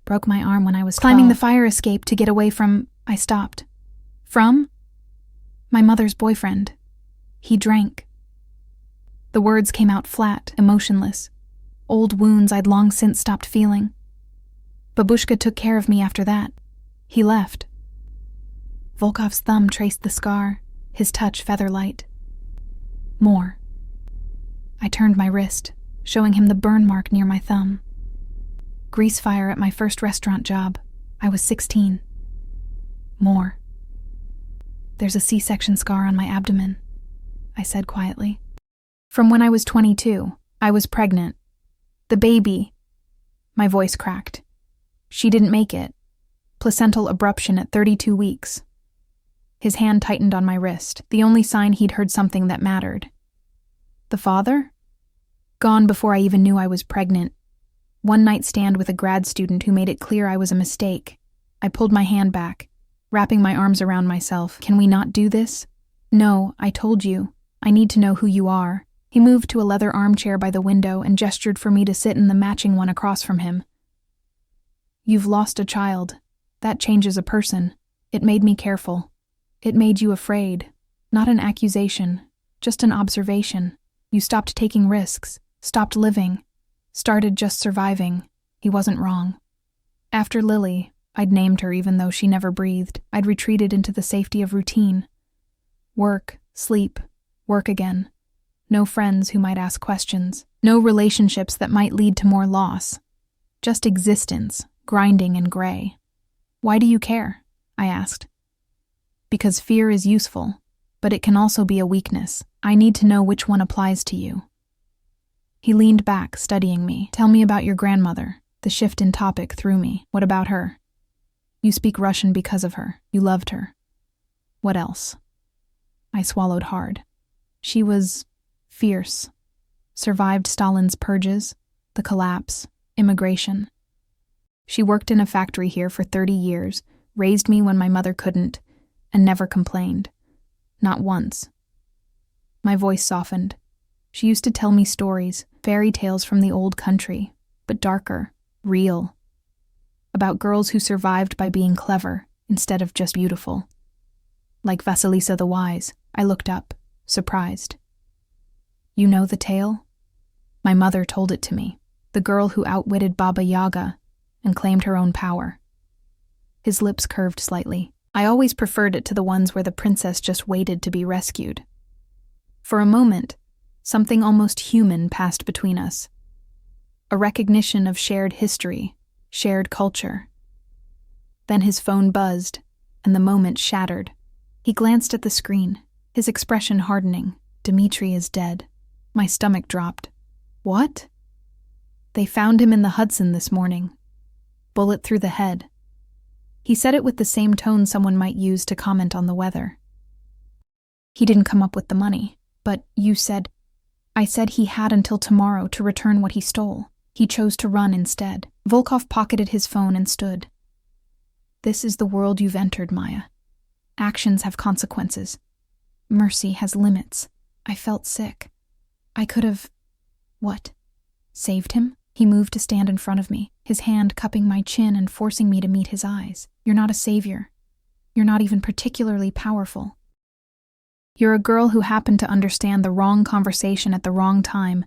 Broke my arm when I was climbing the fire escape to get away from... I stopped. From? My mother's boyfriend. He drank. The words came out flat, emotionless. Old wounds I'd long since stopped feeling. Babushka took care of me after that. He left. Volkov's thumb traced the scar, his touch feather-light. More. I turned my wrist, showing him the burn mark near my thumb. Grease fire at my first restaurant job. I was 16. More. There's a C-section scar on my abdomen, I said quietly. From when I was 22, I was pregnant. The baby. My voice cracked. She didn't make it. Placental abruption at 32 weeks. His hand tightened on my wrist, the only sign he'd heard something that mattered. The father? Gone before I even knew I was pregnant. One night stand with a grad student who made it clear I was a mistake. I pulled my hand back, wrapping my arms around myself. Can we not do this? No, I told you. I need to know who you are. He moved to a leather armchair by the window and gestured for me to sit in the matching one across from him. You've lost a child. That changes a person. It made me careful. It made you afraid. Not an accusation, just an observation. You stopped taking risks, stopped living, started just surviving. He wasn't wrong. After Lily, I'd named her even though she never breathed. I'd retreated into the safety of routine. Work, sleep, work again. No friends who might ask questions. No relationships that might lead to more loss. Just existence, grinding and gray. Why do you care? I asked. Because fear is useful, but it can also be a weakness. I need to know which one applies to you. He leaned back, studying me. Tell me about your grandmother. The shift in topic threw me. What about her? You speak Russian because of her. You loved her. What else? I swallowed hard. She was fierce. Survived Stalin's purges, the collapse, immigration. She worked in a factory here for 30 years, raised me when my mother couldn't, and never complained. Not once. My voice softened. She used to tell me stories, fairy tales from the old country, but darker, real. About girls who survived by being clever instead of just beautiful. Like Vasilisa the Wise, I looked up, surprised. You know the tale? My mother told it to me. The girl who outwitted Baba Yaga and claimed her own power. His lips curved slightly. I always preferred it to the ones where the princess just waited to be rescued. For a moment, something almost human passed between us. A recognition of shared history, shared culture. Then his phone buzzed, and the moment shattered. He glanced at the screen, his expression hardening. Dmitri is dead. My stomach dropped. What? They found him in the Hudson this morning. Bullet through the head. He said it with the same tone someone might use to comment on the weather. He didn't come up with the money, but you said... I said he had until tomorrow to return what he stole. He chose to run instead. Volkov pocketed his phone and stood. This is the world you've entered, Maya. Actions have consequences. Mercy has limits. I felt sick. I could have... What? Saved him? He moved to stand in front of me, his hand cupping my chin and forcing me to meet his eyes. You're not a savior. You're not even particularly powerful. You're a girl who happened to understand the wrong conversation at the wrong time,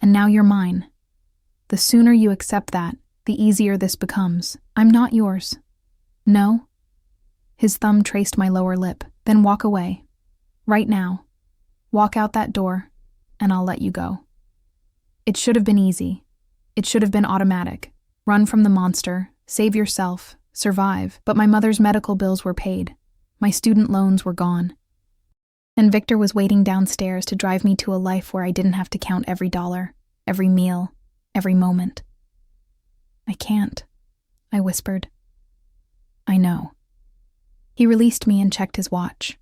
and now you're mine. The sooner you accept that, the easier this becomes. I'm not yours. No? His thumb traced my lower lip. Then walk away. Right now. Walk out that door. and I'll let you go. It should have been easy. It should have been automatic. Run from the monster, save yourself, survive. But my mother's medical bills were paid. My student loans were gone. And Victor was waiting downstairs to drive me to a life where I didn't have to count every dollar, every meal, every moment. I can't, I whispered. I know. He released me and checked his watch.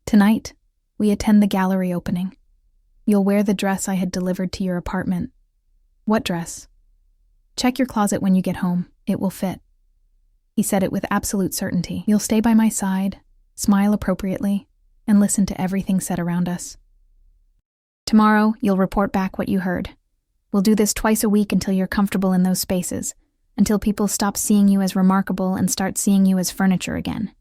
Tonight, we attend the gallery opening. You'll wear the dress I had delivered to your apartment. What dress? Check your closet when you get home. It will fit. He said it with absolute certainty. You'll stay by my side, smile appropriately, and listen to everything said around us. Tomorrow, you'll report back what you heard. We'll do this twice a week until you're comfortable in those spaces, until people stop seeing you as remarkable and start seeing you as furniture again.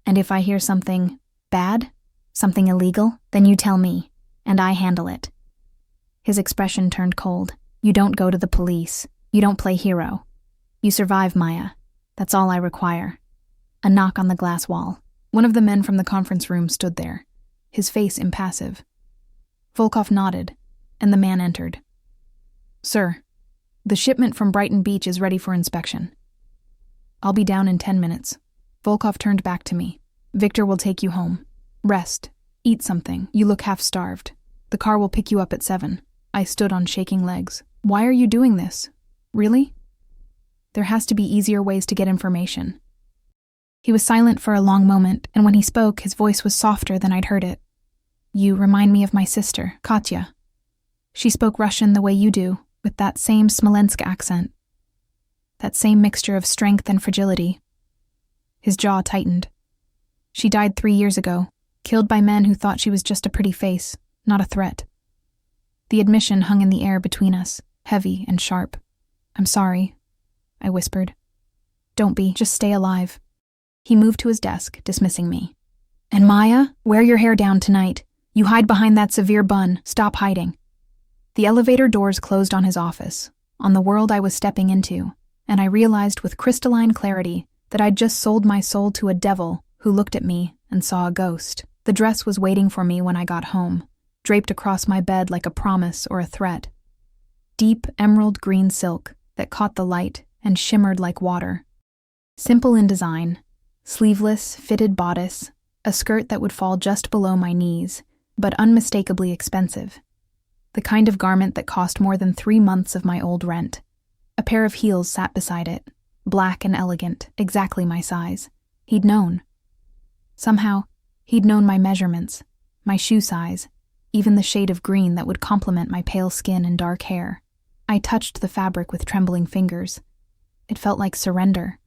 And if I hear something bad, something illegal, then you tell me, and I handle it. His expression turned cold. You don't go to the police. You don't play hero. You survive, Maya. That's all I require. A knock on the glass wall. One of the men from the conference room stood there, his face impassive. Volkov nodded, and the man entered. Sir, the shipment from Brighton Beach is ready for inspection. I'll be down in 10 minutes. Volkov turned back to me. Victor will take you home. Rest. Eat something. You look half-starved. The car will pick you up at 7. I stood on shaking legs. Why are you doing this? Really? There has to be easier ways to get information. He was silent for a long moment, and when he spoke, his voice was softer than I'd heard it. You remind me of my sister, Katya. She spoke Russian the way you do, with that same Smolensk accent. That same mixture of strength and fragility. His jaw tightened. She died 3 years ago, killed by men who thought she was just a pretty face, not a threat. The admission hung in the air between us, heavy and sharp. I'm sorry, I whispered. Don't be, just stay alive. He moved to his desk, dismissing me. And Maya, wear your hair down tonight. You hide behind that severe bun. Stop hiding. The elevator doors closed on his office, on the world I was stepping into, and I realized with crystalline clarity that I'd just sold my soul to a devil who looked at me and saw a ghost. The dress was waiting for me when I got home, draped across my bed like a promise or a threat. Deep emerald green silk that caught the light and shimmered like water. Simple in design, sleeveless, fitted bodice, a skirt that would fall just below my knees, but unmistakably expensive. The kind of garment that cost more than 3 months of my old rent. A pair of heels sat beside it, black and elegant, exactly my size. He'd known. Somehow, he'd known my measurements, my shoe size, even the shade of green that would complement my pale skin and dark hair. I touched the fabric with trembling fingers. It felt like surrender.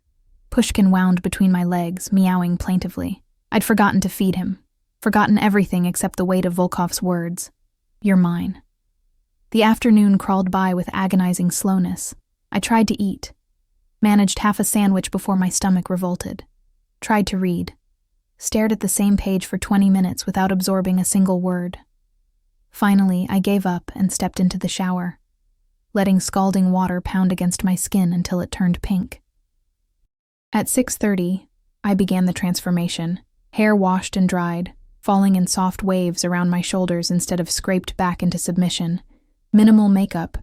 Pushkin wound between my legs, meowing plaintively. I'd forgotten to feed him, forgotten everything except the weight of Volkov's words. You're mine. The afternoon crawled by with agonizing slowness. I tried to eat, managed half a sandwich before my stomach revolted, tried to read, stared at the same page for 20 minutes without absorbing a single word. Finally, I gave up and stepped into the shower, letting scalding water pound against my skin until it turned pink. At 6:30, I began the transformation, hair washed and dried, falling in soft waves around my shoulders instead of scraped back into submission. Minimal makeup.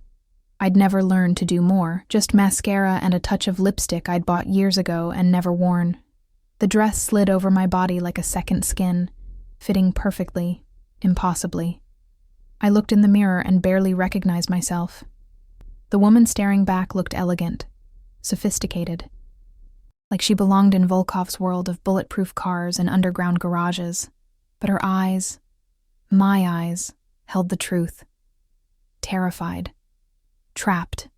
I'd never learned to do more, just mascara and a touch of lipstick I'd bought years ago and never worn. The dress slid over my body like a second skin, fitting perfectly, impossibly. I looked in the mirror and barely recognized myself. The woman staring back looked elegant, sophisticated, like she belonged in Volkov's world of bulletproof cars and underground garages. But her eyes, my eyes, held the truth. Terrified. Trapped.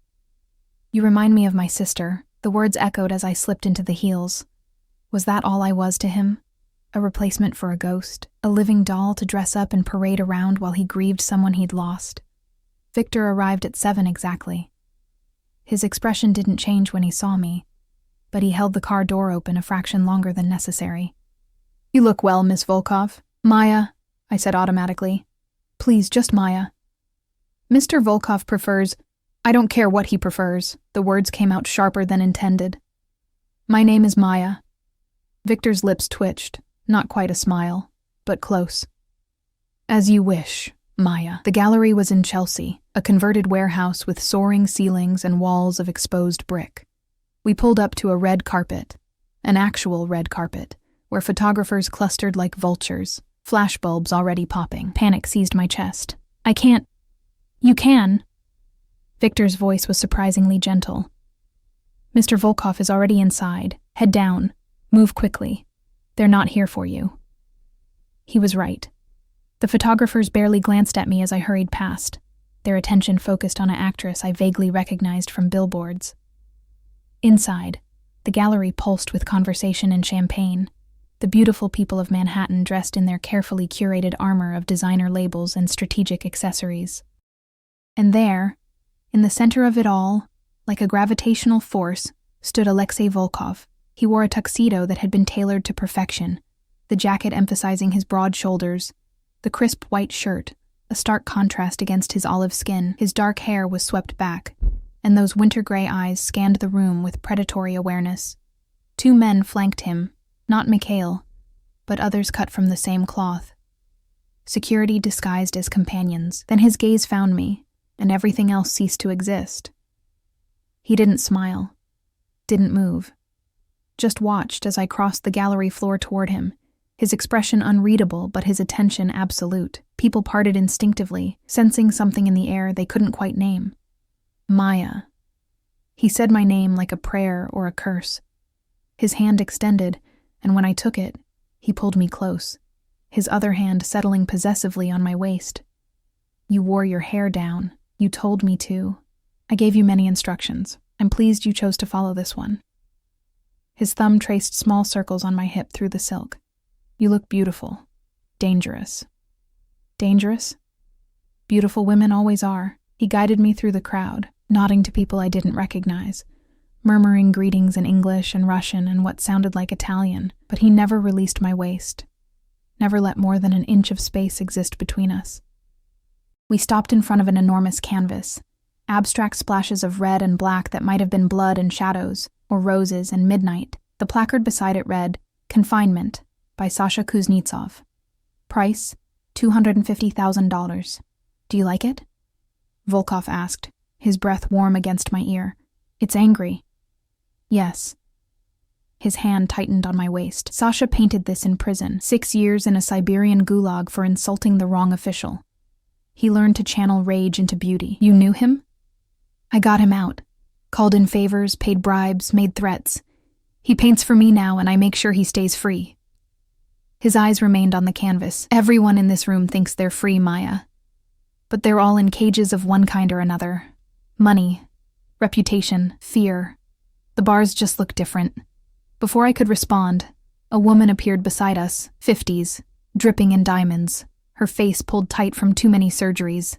You remind me of my sister, the words echoed as I slipped into the heels. Was that all I was to him? A replacement for a ghost? A living doll to dress up and parade around while he grieved someone he'd lost? Victor arrived at 7 exactly. His expression didn't change when he saw me, but he held the car door open a fraction longer than necessary. You look well, Miss Volkov. Maya, I said automatically. Please, just Maya. Mr. Volkov prefers... I don't care what he prefers. The words came out sharper than intended. My name is Maya. Victor's lips twitched, not quite a smile, but close. As you wish, Maya. The gallery was in Chelsea, a converted warehouse with soaring ceilings and walls of exposed brick. We pulled up to a red carpet, an actual red carpet, where photographers clustered like vultures, flashbulbs already popping. Panic seized my chest. I can't. You can. Victor's voice was surprisingly gentle. Mr. Volkov is already inside. Head down. Move quickly. They're not here for you. He was right. The photographers barely glanced at me as I hurried past, their attention focused on an actress I vaguely recognized from billboards. Inside, the gallery pulsed with conversation and champagne, the beautiful people of Manhattan dressed in their carefully curated armor of designer labels and strategic accessories. And there, in the center of it all, like a gravitational force, stood Alexei Volkov. He wore a tuxedo that had been tailored to perfection, the jacket emphasizing his broad shoulders, the crisp white shirt, a stark contrast against his olive skin. His dark hair was swept back, and those winter-gray eyes scanned the room with predatory awareness. Two men flanked him, not Mikhail, but others cut from the same cloth. Security disguised as companions. Then his gaze found me, and everything else ceased to exist. He didn't smile, didn't move, just watched as I crossed the gallery floor toward him, his expression unreadable but his attention absolute. People parted instinctively, sensing something in the air they couldn't quite name. Maya. He said my name like a prayer or a curse. His hand extended, and when I took it, he pulled me close, his other hand settling possessively on my waist. You wore your hair down. You told me to. I gave you many instructions. I'm pleased you chose to follow this one. His thumb traced small circles on my hip through the silk. You look beautiful. Dangerous. Dangerous? Beautiful women always are. He guided me through the crowd, nodding to people I didn't recognize, murmuring greetings in English and Russian and what sounded like Italian, but he never released my waist, never let more than an inch of space exist between us. We stopped in front of an enormous canvas, abstract splashes of red and black that might have been blood and shadows, or roses and midnight. The placard beside it read, Confinement, by Sasha Kuznetsov. Price, $250,000. Do you like it? Volkov asked, his breath warm against my ear. It's angry. Yes. His hand tightened on my waist. Sasha painted this in prison, 6 years in a Siberian gulag for insulting the wrong official. He learned to channel rage into beauty. You knew him? I got him out. Called in favors, paid bribes, made threats. He paints for me now, and I make sure he stays free. His eyes remained on the canvas. Everyone in this room thinks they're free, Maya. But they're all in cages of one kind or another. Money, reputation, fear. The bars just look different. Before I could respond, a woman appeared beside us, 50s, dripping in diamonds, her face pulled tight from too many surgeries.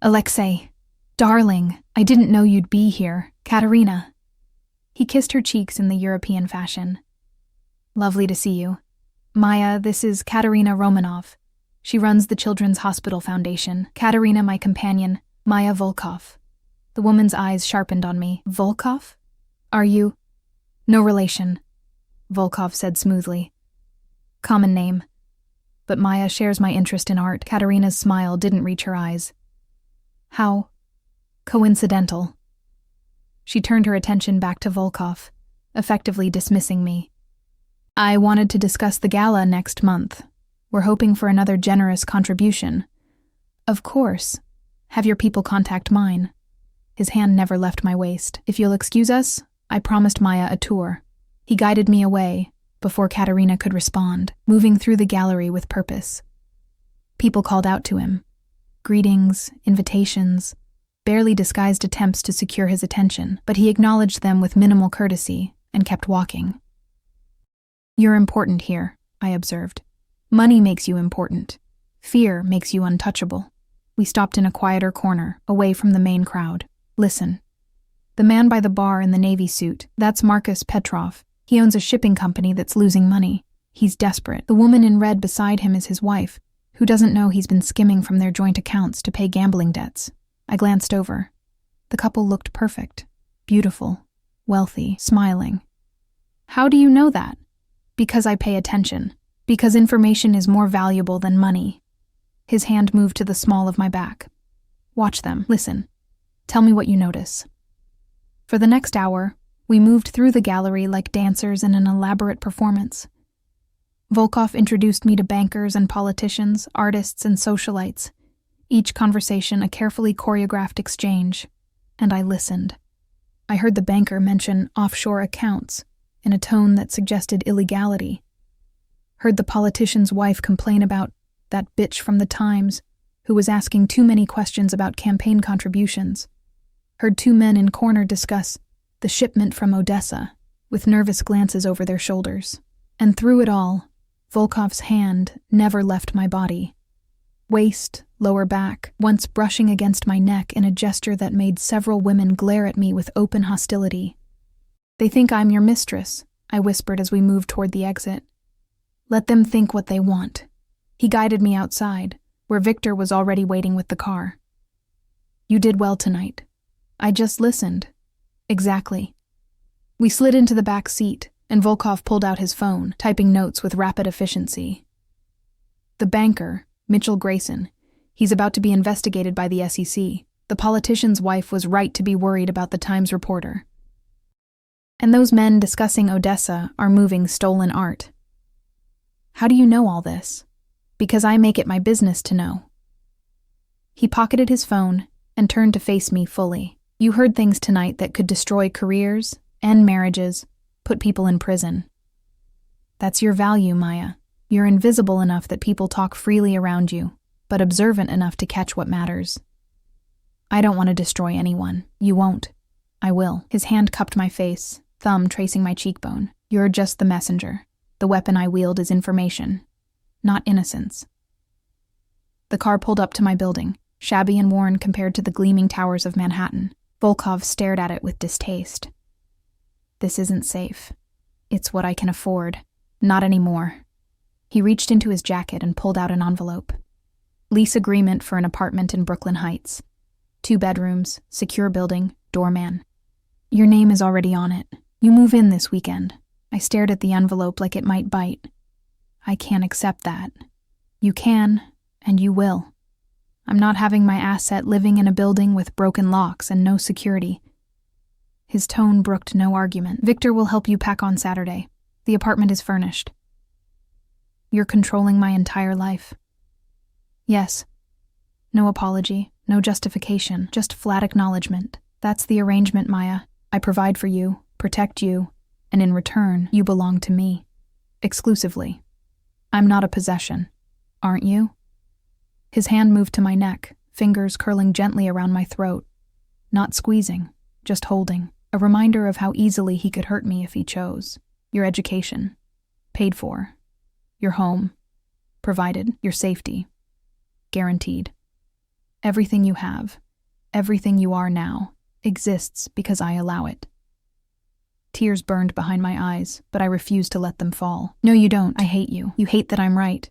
Alexei, darling, I didn't know you'd be here. Katerina. He kissed her cheeks in the European fashion. Lovely to see you. Maya, this is Katerina Romanov. She runs the Children's Hospital Foundation. Katerina, my companion, Maya Volkov. The woman's eyes sharpened on me. Volkov? Are you? No relation, Volkov said smoothly. Common name. But Maya shares my interest in art. Katerina's smile didn't reach her eyes. How coincidental. She turned her attention back to Volkov, effectively dismissing me. I wanted to discuss the gala next month. We're hoping for another generous contribution. Of course. Have your people contact mine. His hand never left my waist. If you'll excuse us, I promised Maya a tour. He guided me away, before Katerina could respond, moving through the gallery with purpose. People called out to him. Greetings, invitations, barely disguised attempts to secure his attention, but he acknowledged them with minimal courtesy and kept walking. You're important here, I observed. Money makes you important. Fear makes you untouchable. We stopped in a quieter corner, away from the main crowd. Listen. The man by the bar in the navy suit, that's Markus Petrov. He owns a shipping company that's losing money. He's desperate. The woman in red beside him is his wife, who doesn't know he's been skimming from their joint accounts to pay gambling debts. I glanced over. The couple looked perfect, beautiful, wealthy, smiling. How do you know that? Because I pay attention. Because information is more valuable than money. His hand moved to the small of my back. Watch them. Listen. Tell me what you notice. For the next hour, we moved through the gallery like dancers in an elaborate performance. Volkov introduced me to bankers and politicians, artists and socialites, each conversation a carefully choreographed exchange, and I listened. I heard the banker mention offshore accounts in a tone that suggested illegality. Heard the politician's wife complain about that bitch from the Times who was asking too many questions about campaign contributions. Heard two men in corner discuss the shipment from Odessa with nervous glances over their shoulders. And through it all, Volkov's hand never left my body. Waist, lower back, once brushing against my neck in a gesture that made several women glare at me with open hostility. "They think I'm your mistress," I whispered as we moved toward the exit. "Let them think what they want." He guided me outside, where Victor was already waiting with the car. "You did well tonight. I just listened." "Exactly." We slid into the back seat, and Volkov pulled out his phone, typing notes with rapid efficiency. "The banker, Mitchell Grayson, he's about to be investigated by the SEC. The politician's wife was right to be worried about the Times reporter. And those men discussing Odessa are moving stolen art." "How do you know all this?" "Because I make it my business to know." He pocketed his phone and turned to face me fully. "You heard things tonight that could destroy careers, end marriages, put people in prison. That's your value, Maya. You're invisible enough that people talk freely around you, but observant enough to catch what matters. I don't want to destroy anyone. You won't. I will." His hand cupped my face, thumb tracing my cheekbone. "You're just the messenger. The weapon I wield is information, not innocence." The car pulled up to my building, shabby and worn compared to the gleaming towers of Manhattan. Volkov stared at it with distaste. "This isn't safe. It's what I can afford. Not anymore." He reached into his jacket and pulled out an envelope. "Lease agreement for an apartment in Brooklyn Heights. 2 bedrooms, secure building, doorman. Your name is already on it. You move in this weekend." I stared at the envelope like it might bite. "I can't accept that." "You can, and you will. I'm not having my asset living in a building with broken locks and no security." His tone brooked no argument. "Victor will help you pack on Saturday. The apartment is furnished." "You're controlling my entire life." "Yes." No apology, no justification, just flat acknowledgement. "That's the arrangement, Maya. I provide for you, protect you, and in return, you belong to me. Exclusively. I'm not a possession. Aren't you?" His hand moved to my neck, fingers curling gently around my throat. Not squeezing, just holding. A reminder of how easily he could hurt me if he chose. "Your education. Paid for. Your home. Provided. Your safety. Guaranteed. Everything you have, everything you are now, exists because I allow it." Tears burned behind my eyes, but I refused to let them fall. "No, you don't. I hate you. You hate that I'm right."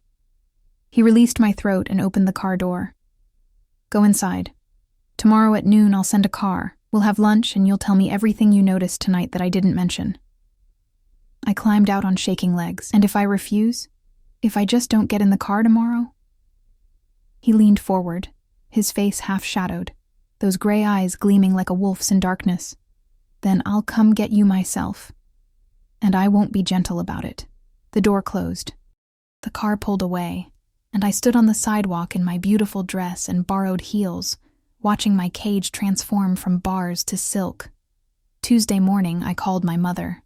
He released my throat and opened the car door. "Go inside. Tomorrow at noon I'll send a car. We'll have lunch and you'll tell me everything you noticed tonight that I didn't mention." I climbed out on shaking legs. "And if I refuse? If I just don't get in the car tomorrow?" He leaned forward, his face half-shadowed, those gray eyes gleaming like a wolf's in darkness. "Then I'll come get you myself. And I won't be gentle about it." The door closed. The car pulled away, and I stood on the sidewalk in my beautiful dress and borrowed heels, watching my cage transform from bars to silk. Tuesday morning, I called my mother.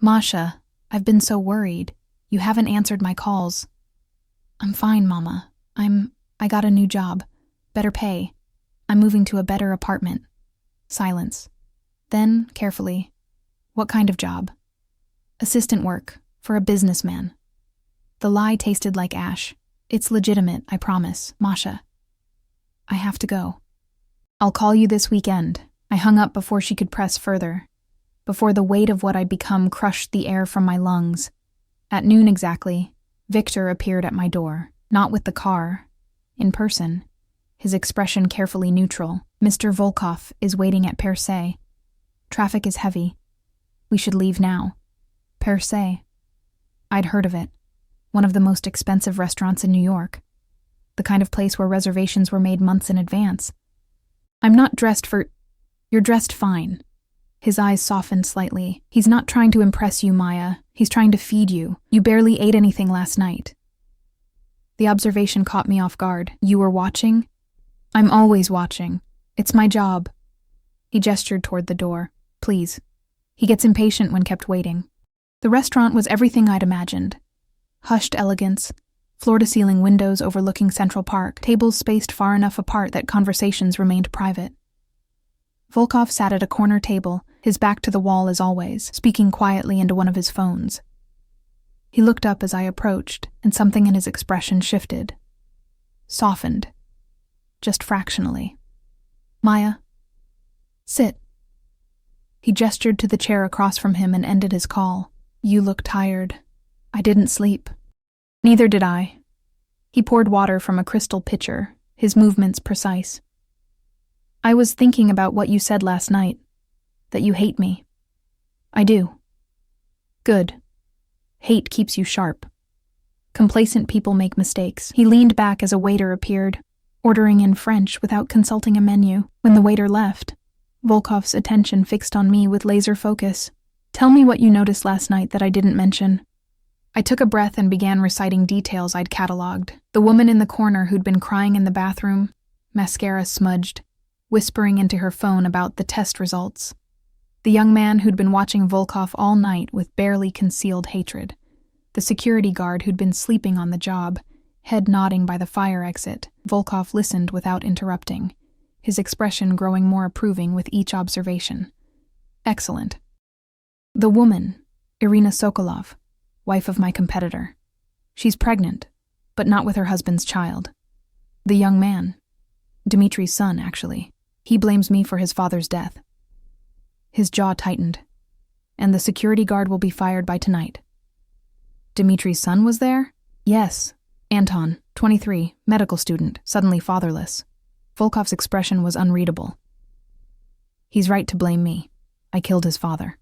"Masha, I've been so worried. You haven't answered my calls." "I'm fine, Mama. I got a new job. Better pay. I'm moving to a better apartment." Silence. Then, carefully, "What kind of job?" "Assistant work, for a businessman." The lie tasted like ash. "It's legitimate, I promise, Masha." "I have to go." "I'll call you this weekend." I hung up before she could press further, before the weight of what I'd become crushed the air from my lungs. At noon exactly, Victor appeared at my door, not with the car, in person, his expression carefully neutral. "Mr. Volkov is waiting at Per Se. Traffic is heavy. We should leave now." Per Se. I'd heard of it. One of the most expensive restaurants in New York. the kind of place where reservations were made months in advance. I'm not dressed for... You're dressed fine. His eyes softened slightly. He's not trying to impress you, Maya. He's trying to feed you. You barely ate anything last night. The observation caught me off guard. You were watching? I'm always watching. It's my job. He gestured toward the door. Please. He gets impatient when kept waiting. The restaurant was everything I'd imagined. Hushed elegance, floor-to-ceiling windows overlooking Central Park, tables spaced far enough apart that conversations remained private. Volkov sat at a corner table, his back to the wall as always, speaking quietly into one of his phones. He looked up as I approached, and something in his expression shifted. Softened. Just fractionally. Maya. Sit. He gestured to the chair across from him and ended his call. You look tired. I didn't sleep. Neither did I. He poured water from a crystal pitcher, his movements precise. I was thinking about what you said last night, that you hate me. I do. Good. Hate keeps you sharp. Complacent people make mistakes. He leaned back as a waiter appeared, ordering in French without consulting a menu. When the waiter left, Volkov's attention fixed on me with laser focus. Tell me what you noticed last night that I didn't mention. I took a breath and began reciting details I'd cataloged. The woman in the corner who'd been crying in the bathroom, mascara smudged, whispering into her phone about the test results. The young man who'd been watching Volkov all night with barely concealed hatred. The security guard who'd been sleeping on the job, head nodding by the fire exit. Volkov listened without interrupting, his expression growing more approving with each observation. Excellent. The woman, Irina Sokolov, wife of my competitor. She's pregnant, but not with her husband's child. The young man, Dmitri's son, actually. He blames me for his father's death. His jaw tightened. And the security guard will be fired by tonight. Dmitri's son was there? Yes. Anton, 23, medical student, suddenly fatherless. Volkov's expression was unreadable. He's right to blame me. I killed his father.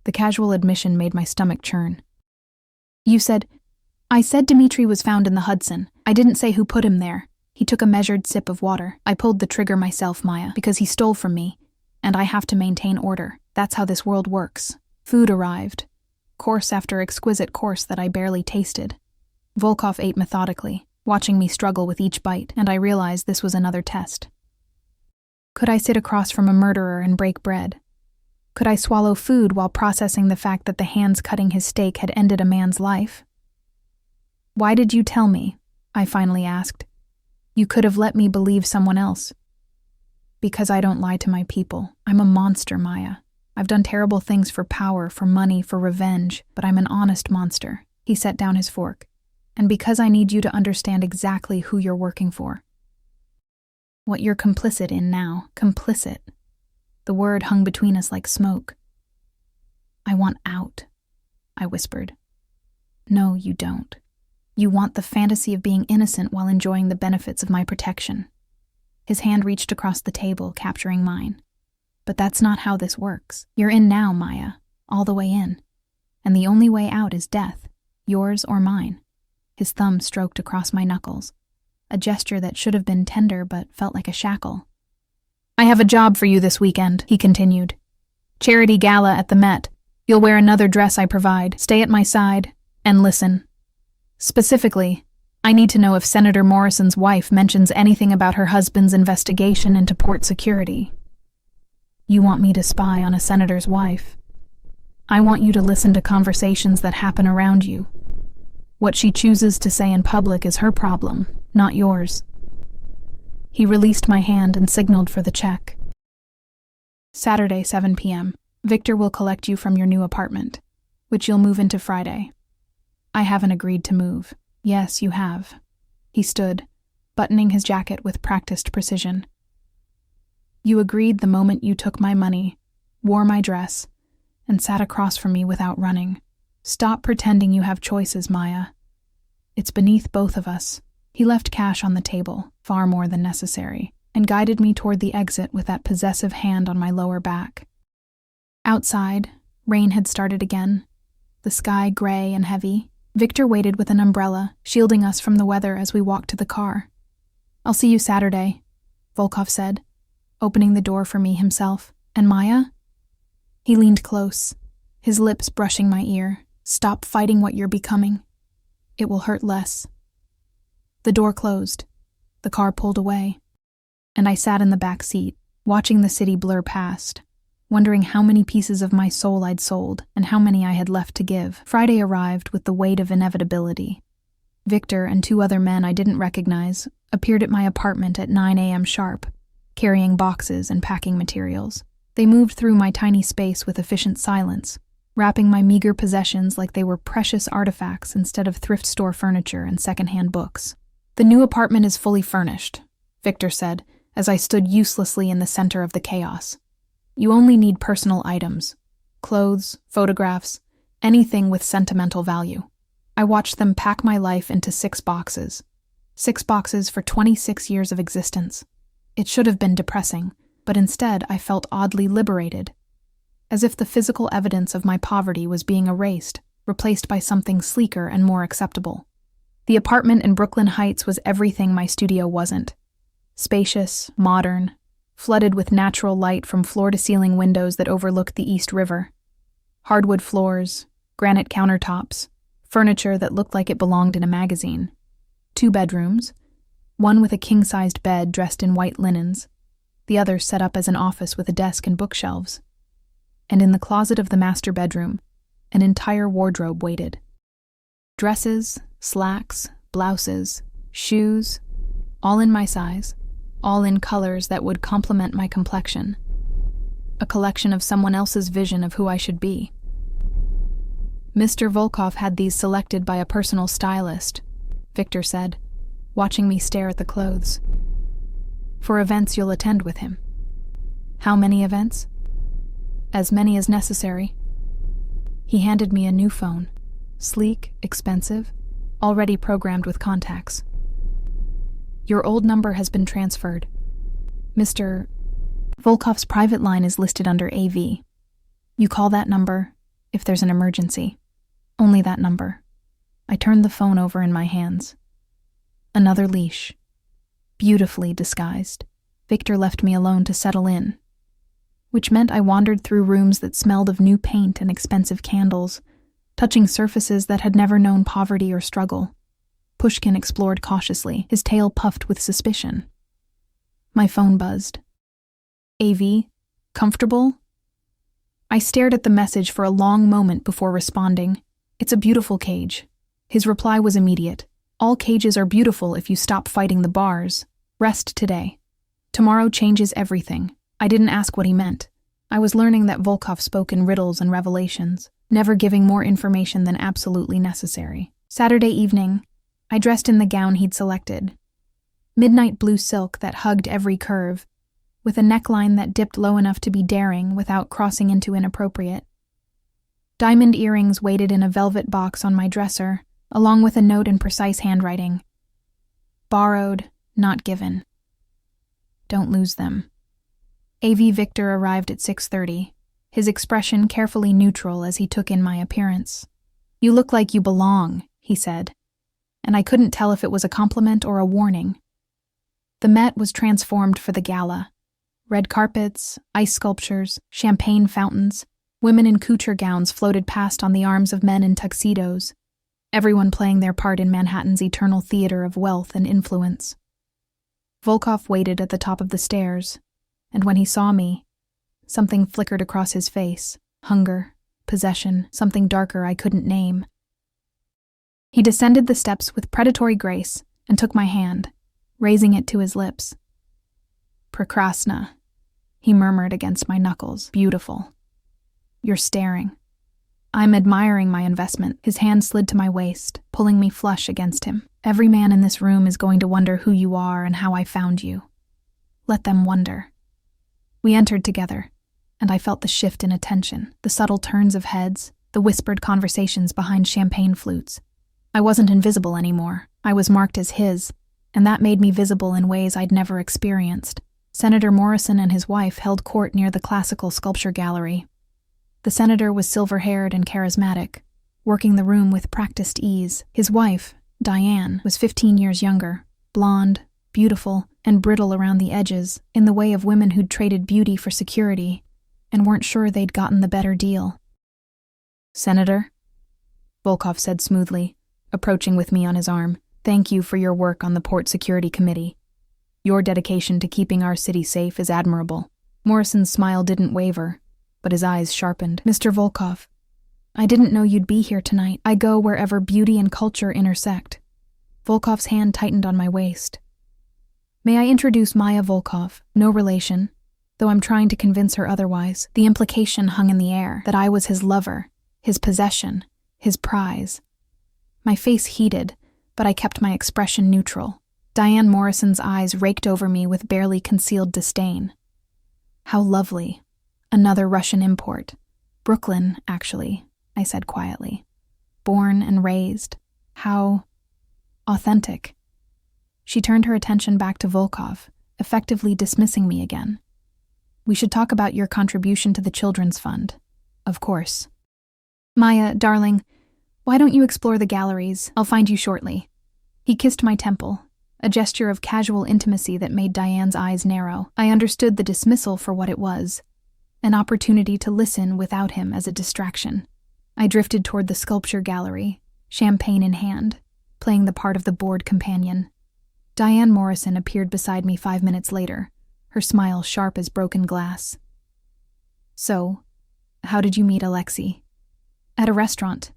The casual admission made my stomach churn. You said... I said Dmitri was found in the Hudson. I didn't say who put him there. He took a measured sip of water. I pulled the trigger myself, Maya, because he stole from me, and I have to maintain order. That's how this world works. Food arrived. Course after exquisite course that I barely tasted. Volkov ate methodically, watching me struggle with each bite, and I realized this was another test. Could I sit across from a murderer and break bread? Could I swallow food while processing the fact that the hands cutting his steak had ended a man's life? Why did you tell me? I finally asked. You could have let me believe someone else. Because I don't lie to my people. I'm a monster, Maya. I've done terrible things for power, for money, for revenge, but I'm an honest monster. He set down his fork. And because I need you to understand exactly who you're working for. What you're complicit in now. Complicit. The word hung between us like smoke. I want out, I whispered. No, you don't. You want the fantasy of being innocent while enjoying the benefits of my protection. His hand reached across the table, capturing mine. But that's not how this works. You're in now, Maya, all the way in. And the only way out is death, yours or mine. His thumb stroked across my knuckles, a gesture that should have been tender but felt like a shackle. I have a job for you this weekend, he continued. Charity gala at the Met. You'll wear another dress I provide, stay at my side, and listen. Specifically, I need to know if Senator Morrison's wife mentions anything about her husband's investigation into port security. You want me to spy on a senator's wife? I want you to listen to conversations that happen around you. What she chooses to say in public is her problem, not yours. He released my hand and signaled for the check. Saturday, 7 p.m. Victor will collect you from your new apartment, which you'll move into Friday. I haven't agreed to move. Yes, you have. He stood, buttoning his jacket with practiced precision. You agreed the moment you took my money, wore my dress, and sat across from me without running. Stop pretending you have choices, Maya. It's beneath both of us. He left cash on the table, far more than necessary, and guided me toward the exit with that possessive hand on my lower back. Outside, rain had started again, the sky gray and heavy, Victor waited with an umbrella, shielding us from the weather as we walked to the car. "I'll see you Saturday," Volkov said, opening the door for me himself. "And Maya?" He leaned close, his lips brushing my ear. "Stop fighting what you're becoming. It will hurt less." The door closed. The car pulled away, and I sat in the back seat, watching the city blur past, wondering how many pieces of my soul I'd sold and how many I had left to give. Friday arrived with the weight of inevitability. Victor and 2 other men I didn't recognize appeared at my apartment at 9 a.m. sharp, carrying boxes and packing materials. They moved through my tiny space with efficient silence, wrapping my meager possessions like they were precious artifacts instead of thrift store furniture and secondhand books. "The new apartment is fully furnished," Victor said, as I stood uselessly in the center of the chaos. "You only need personal items, clothes, photographs, anything with sentimental value." I watched them pack my life into 6 boxes. 6 boxes for 26 years of existence. It should have been depressing, but instead I felt oddly liberated, as if the physical evidence of my poverty was being erased, replaced by something sleeker and more acceptable. The apartment in Brooklyn Heights was everything my studio wasn't. Spacious, modern, flooded with natural light from floor-to-ceiling windows that overlooked the East River. Hardwood floors, granite countertops, furniture that looked like it belonged in a magazine. 2 bedrooms, one with a king-sized bed dressed in white linens, the other set up as an office with a desk and bookshelves. And in the closet of the master bedroom, an entire wardrobe waited. Dresses, slacks, blouses, shoes, all in my size, all in colors that would complement my complexion. A collection of someone else's vision of who I should be. "Mr. Volkov had these selected by a personal stylist," Victor said, watching me stare at the clothes. "For events you'll attend with him." "How many events?" "As many as necessary." He handed me a new phone, sleek, expensive, already programmed with contacts. "Your old number has been transferred. Mr. Volkov's private line is listed under AV. You call that number if there's an emergency. Only that number." I turned the phone over in my hands. Another leash. Beautifully disguised, Victor left me alone to settle in, which meant I wandered through rooms that smelled of new paint and expensive candles, touching surfaces that had never known poverty or struggle. Pushkin explored cautiously, his tail puffed with suspicion. My phone buzzed. "AV? Comfortable?" I stared at the message for a long moment before responding. "It's a beautiful cage." His reply was immediate. "All cages are beautiful if you stop fighting the bars. Rest today. Tomorrow changes everything." I didn't ask what he meant. I was learning that Volkov spoke in riddles and revelations, never giving more information than absolutely necessary. Saturday evening, I dressed in the gown he'd selected. Midnight blue silk that hugged every curve, with a neckline that dipped low enough to be daring without crossing into inappropriate. Diamond earrings waited in a velvet box on my dresser, along with a note in precise handwriting. "Borrowed, not given. Don't lose them." AV Victor arrived at 6:30, his expression carefully neutral as he took in my appearance. "You look like you belong," he said, and I couldn't tell if it was a compliment or a warning. The Met was transformed for the gala. Red carpets, ice sculptures, champagne fountains, women in couture gowns floated past on the arms of men in tuxedos, everyone playing their part in Manhattan's eternal theater of wealth and influence. Volkov waited at the top of the stairs, and when he saw me, something flickered across his face, hunger, possession, something darker I couldn't name. He descended the steps with predatory grace and took my hand, raising it to his lips. "Prekrasna," he murmured against my knuckles. "Beautiful. You're staring." I'm admiring my investment. His hand slid to my waist, pulling me flush against him. "Every man in this room is going to wonder who you are and how I found you. Let them wonder." We entered together, and I felt the shift in attention, the subtle turns of heads, the whispered conversations behind champagne flutes. I wasn't invisible anymore. I was marked as his, and that made me visible in ways I'd never experienced. Senator Morrison and his wife held court near the classical sculpture gallery. The senator was silver-haired and charismatic, working the room with practiced ease. His wife, Diane, was 15 years younger, blonde, beautiful, and brittle around the edges, in the way of women who'd traded beauty for security and weren't sure they'd gotten the better deal. "Senator," Volkov said smoothly, approaching with me on his arm, "thank you for your work on the Port Security Committee. Your dedication to keeping our city safe is admirable." Morrison's smile didn't waver, but his eyes sharpened. "Mr. Volkov, I didn't know you'd be here tonight. I go wherever beauty and culture intersect." Volkov's hand tightened on my waist. "May I introduce Maya Volkov, no relation, though I'm trying to convince her otherwise." The implication hung in the air, that I was his lover, his possession, his prize. My face heated, but I kept my expression neutral. Diane Morrison's eyes raked over me with barely concealed disdain. "How lovely. Another Russian import. Brooklyn, actually," I said quietly. "Born and raised. How authentic." She turned her attention back to Volkov, effectively dismissing me again. "We should talk about your contribution to the Children's Fund. Of course." "Maya, darling, why don't you explore the galleries? I'll find you shortly." He kissed my temple, a gesture of casual intimacy that made Diane's eyes narrow. I understood the dismissal for what it was, an opportunity to listen without him as a distraction. I drifted toward the sculpture gallery, champagne in hand, playing the part of the bored companion. Diane Morrison appeared beside me 5 minutes later, her smile sharp as broken glass. "So, how did you meet Alexei?" "At a restaurant.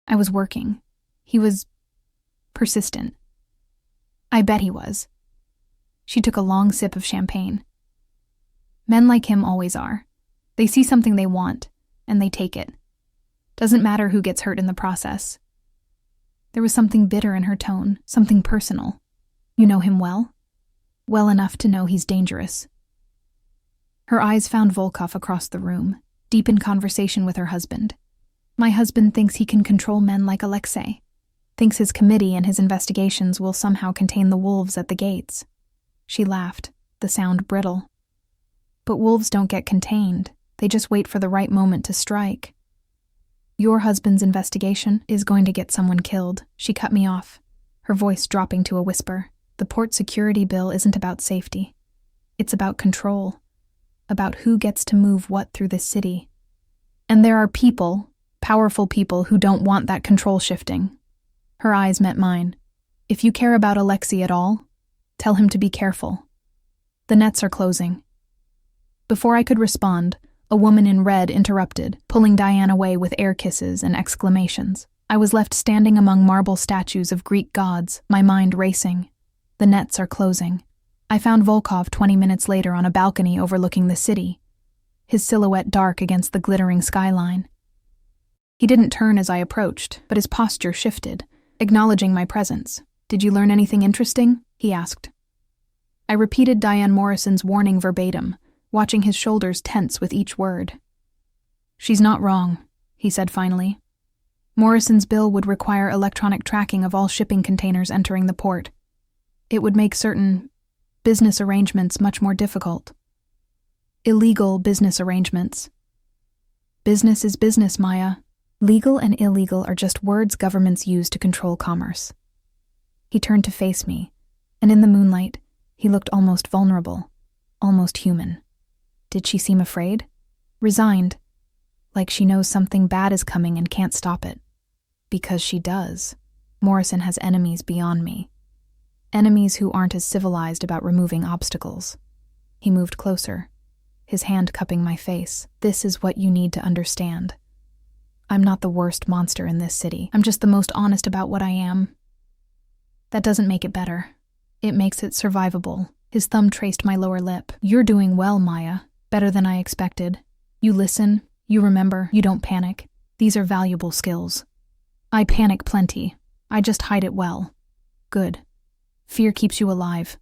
I was working. He was persistent." "I bet he was." She took a long sip of champagne. "Men like him always are. They see something they want, and they take it. Doesn't matter who gets hurt in the process." There was something bitter in her tone, something personal. "You know him well?" "Well enough to know he's dangerous." Her eyes found Volkov across the room, deep in conversation with her husband. "My husband thinks he can control men like Alexei. Thinks his committee and his investigations will somehow contain the wolves at the gates." She laughed, the sound brittle. "But wolves don't get contained. They just wait for the right moment to strike." "Your husband's investigation is going to get someone killed." She cut me off, her voice dropping to a whisper. "The port security bill isn't about safety. It's about control, about who gets to move what through this city. And there are people, powerful people, who don't want that control shifting." Her eyes met mine. "If you care about Alexei at all, tell him to be careful. The nets are closing." Before I could respond, a woman in red interrupted, pulling Diane away with air kisses and exclamations. I was left standing among marble statues of Greek gods, my mind racing. The nets are closing. I found Volkov 20 minutes later on a balcony overlooking the city, his silhouette dark against the glittering skyline. He didn't turn as I approached, but his posture shifted, acknowledging my presence. "Did you learn anything interesting?" he asked. I repeated Diane Morrison's warning verbatim, watching his shoulders tense with each word. "She's not wrong," he said finally. "Morrison's bill would require electronic tracking of all shipping containers entering the port. It would make certain business arrangements much more difficult. Illegal business arrangements." "Business is business, Maya. Legal and illegal are just words governments use to control commerce." He turned to face me, and in the moonlight, he looked almost vulnerable, almost human. Did she seem afraid? Resigned, like she knows something bad is coming and can't stop it. Because she does. Morrison has enemies beyond me. Enemies who aren't as civilized about removing obstacles. He moved closer, his hand cupping my face. "This is what you need to understand. I'm not the worst monster in this city. I'm just the most honest about what I am. That doesn't make it better. It makes it survivable." His thumb traced my lower lip. "You're doing well, Maya. Better than I expected. You listen, you remember, you don't panic. These are valuable skills." "I panic plenty. I just hide it well." "Good. Fear keeps you alive."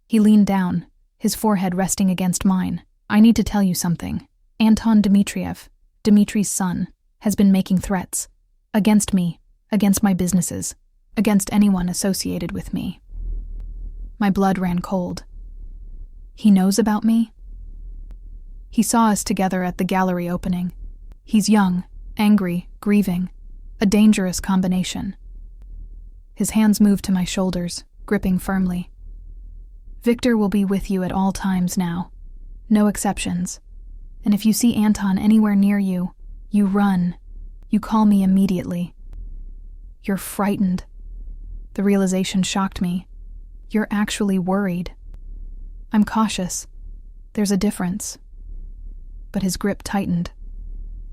He leaned down, his forehead resting against mine. "I need to tell you something. Anton Dmitriev, Dmitri's son, has been making threats. Against me, against my businesses, against anyone associated with me." My blood ran cold. "He knows about me?" "He saw us together at the gallery opening. He's young, angry, grieving. A dangerous combination. His hands moved to my shoulders, gripping firmly. Victor will be with you at all times now. No exceptions. And if you see Anton anywhere near you, you run. You call me immediately. You're frightened. The realization shocked me. You're actually worried. I'm cautious. There's a difference. But his grip tightened.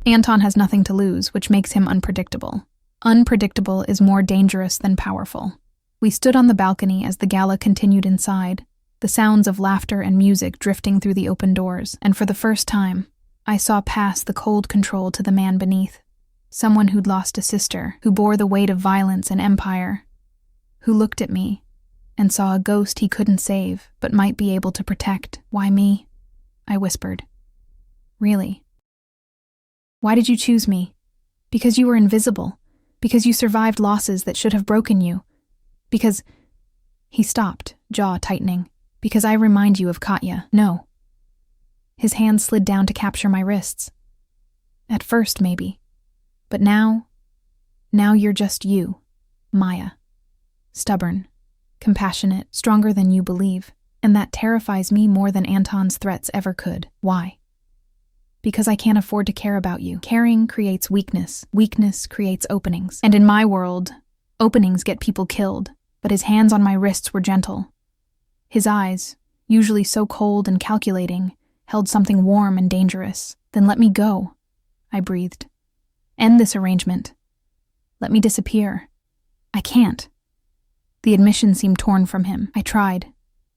Anton has nothing to lose, which makes him unpredictable. Unpredictable is more dangerous than powerful. We stood on the balcony as the gala continued inside, the sounds of laughter and music drifting through the open doors, and for the first time, I saw past the cold control to the man beneath, someone who'd lost a sister, who bore the weight of violence and empire, who looked at me and saw a ghost he couldn't save but might be able to protect. Why me? I whispered. Really? Why did you choose me? Because you were invisible. Because you survived losses that should have broken you. Because... He stopped, jaw tightening. Because I remind you of Katya. No. His hand slid down to capture my wrists. At first, maybe. But now you're just you, Maya. Stubborn, compassionate, stronger than you believe. And that terrifies me more than Anton's threats ever could. Why? Because I can't afford to care about you. Caring creates weakness. Weakness creates openings. And in my world, openings get people killed. But his hands on my wrists were gentle. His eyes, usually so cold and calculating, held something warm and dangerous. Then let me go, I breathed. End this arrangement. Let me disappear. I can't. The admission seemed torn from him. I tried,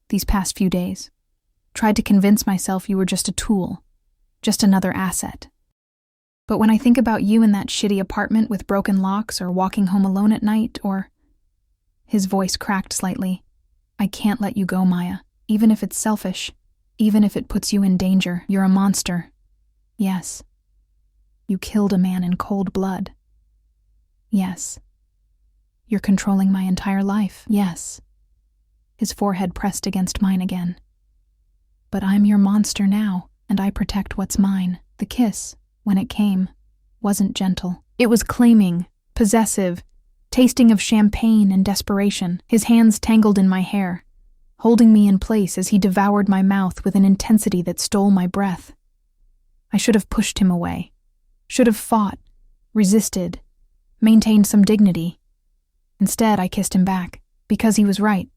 these past few days. Tried to convince myself you were just a tool. Just another asset. But when I think about you in that shitty apartment with broken locks or walking home alone at night or... His voice cracked slightly. I can't let you go, Maya. Even if it's selfish. Even if it puts you in danger. You're a monster. Yes. You killed a man in cold blood. Yes. You're controlling my entire life. Yes. His forehead pressed against mine again. But I'm your monster now. And I protect what's mine. The kiss, when it came, wasn't gentle. It was claiming, possessive, tasting of champagne and desperation. His hands tangled in my hair, holding me in place as he devoured my mouth with an intensity that stole my breath. I should have pushed him away, should have fought, resisted, maintained some dignity. Instead, I kissed him back, because he was right.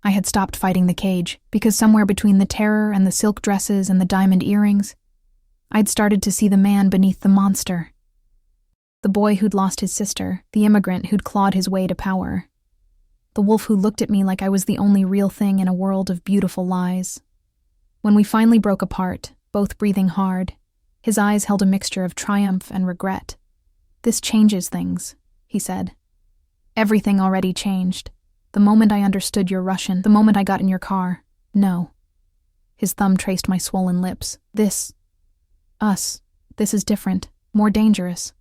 I had stopped fighting the cage, because somewhere between the terror and the silk dresses and the diamond earrings, I'd started to see the man beneath the monster. The boy who'd lost his sister, the immigrant who'd clawed his way to power. The wolf who looked at me like I was the only real thing in a world of beautiful lies. When we finally broke apart, both breathing hard, his eyes held a mixture of triumph and regret. This changes things, he said. Everything already changed. The moment I understood you're Russian, the moment I got in your car. No. His thumb traced my swollen lips. This is different, more dangerous.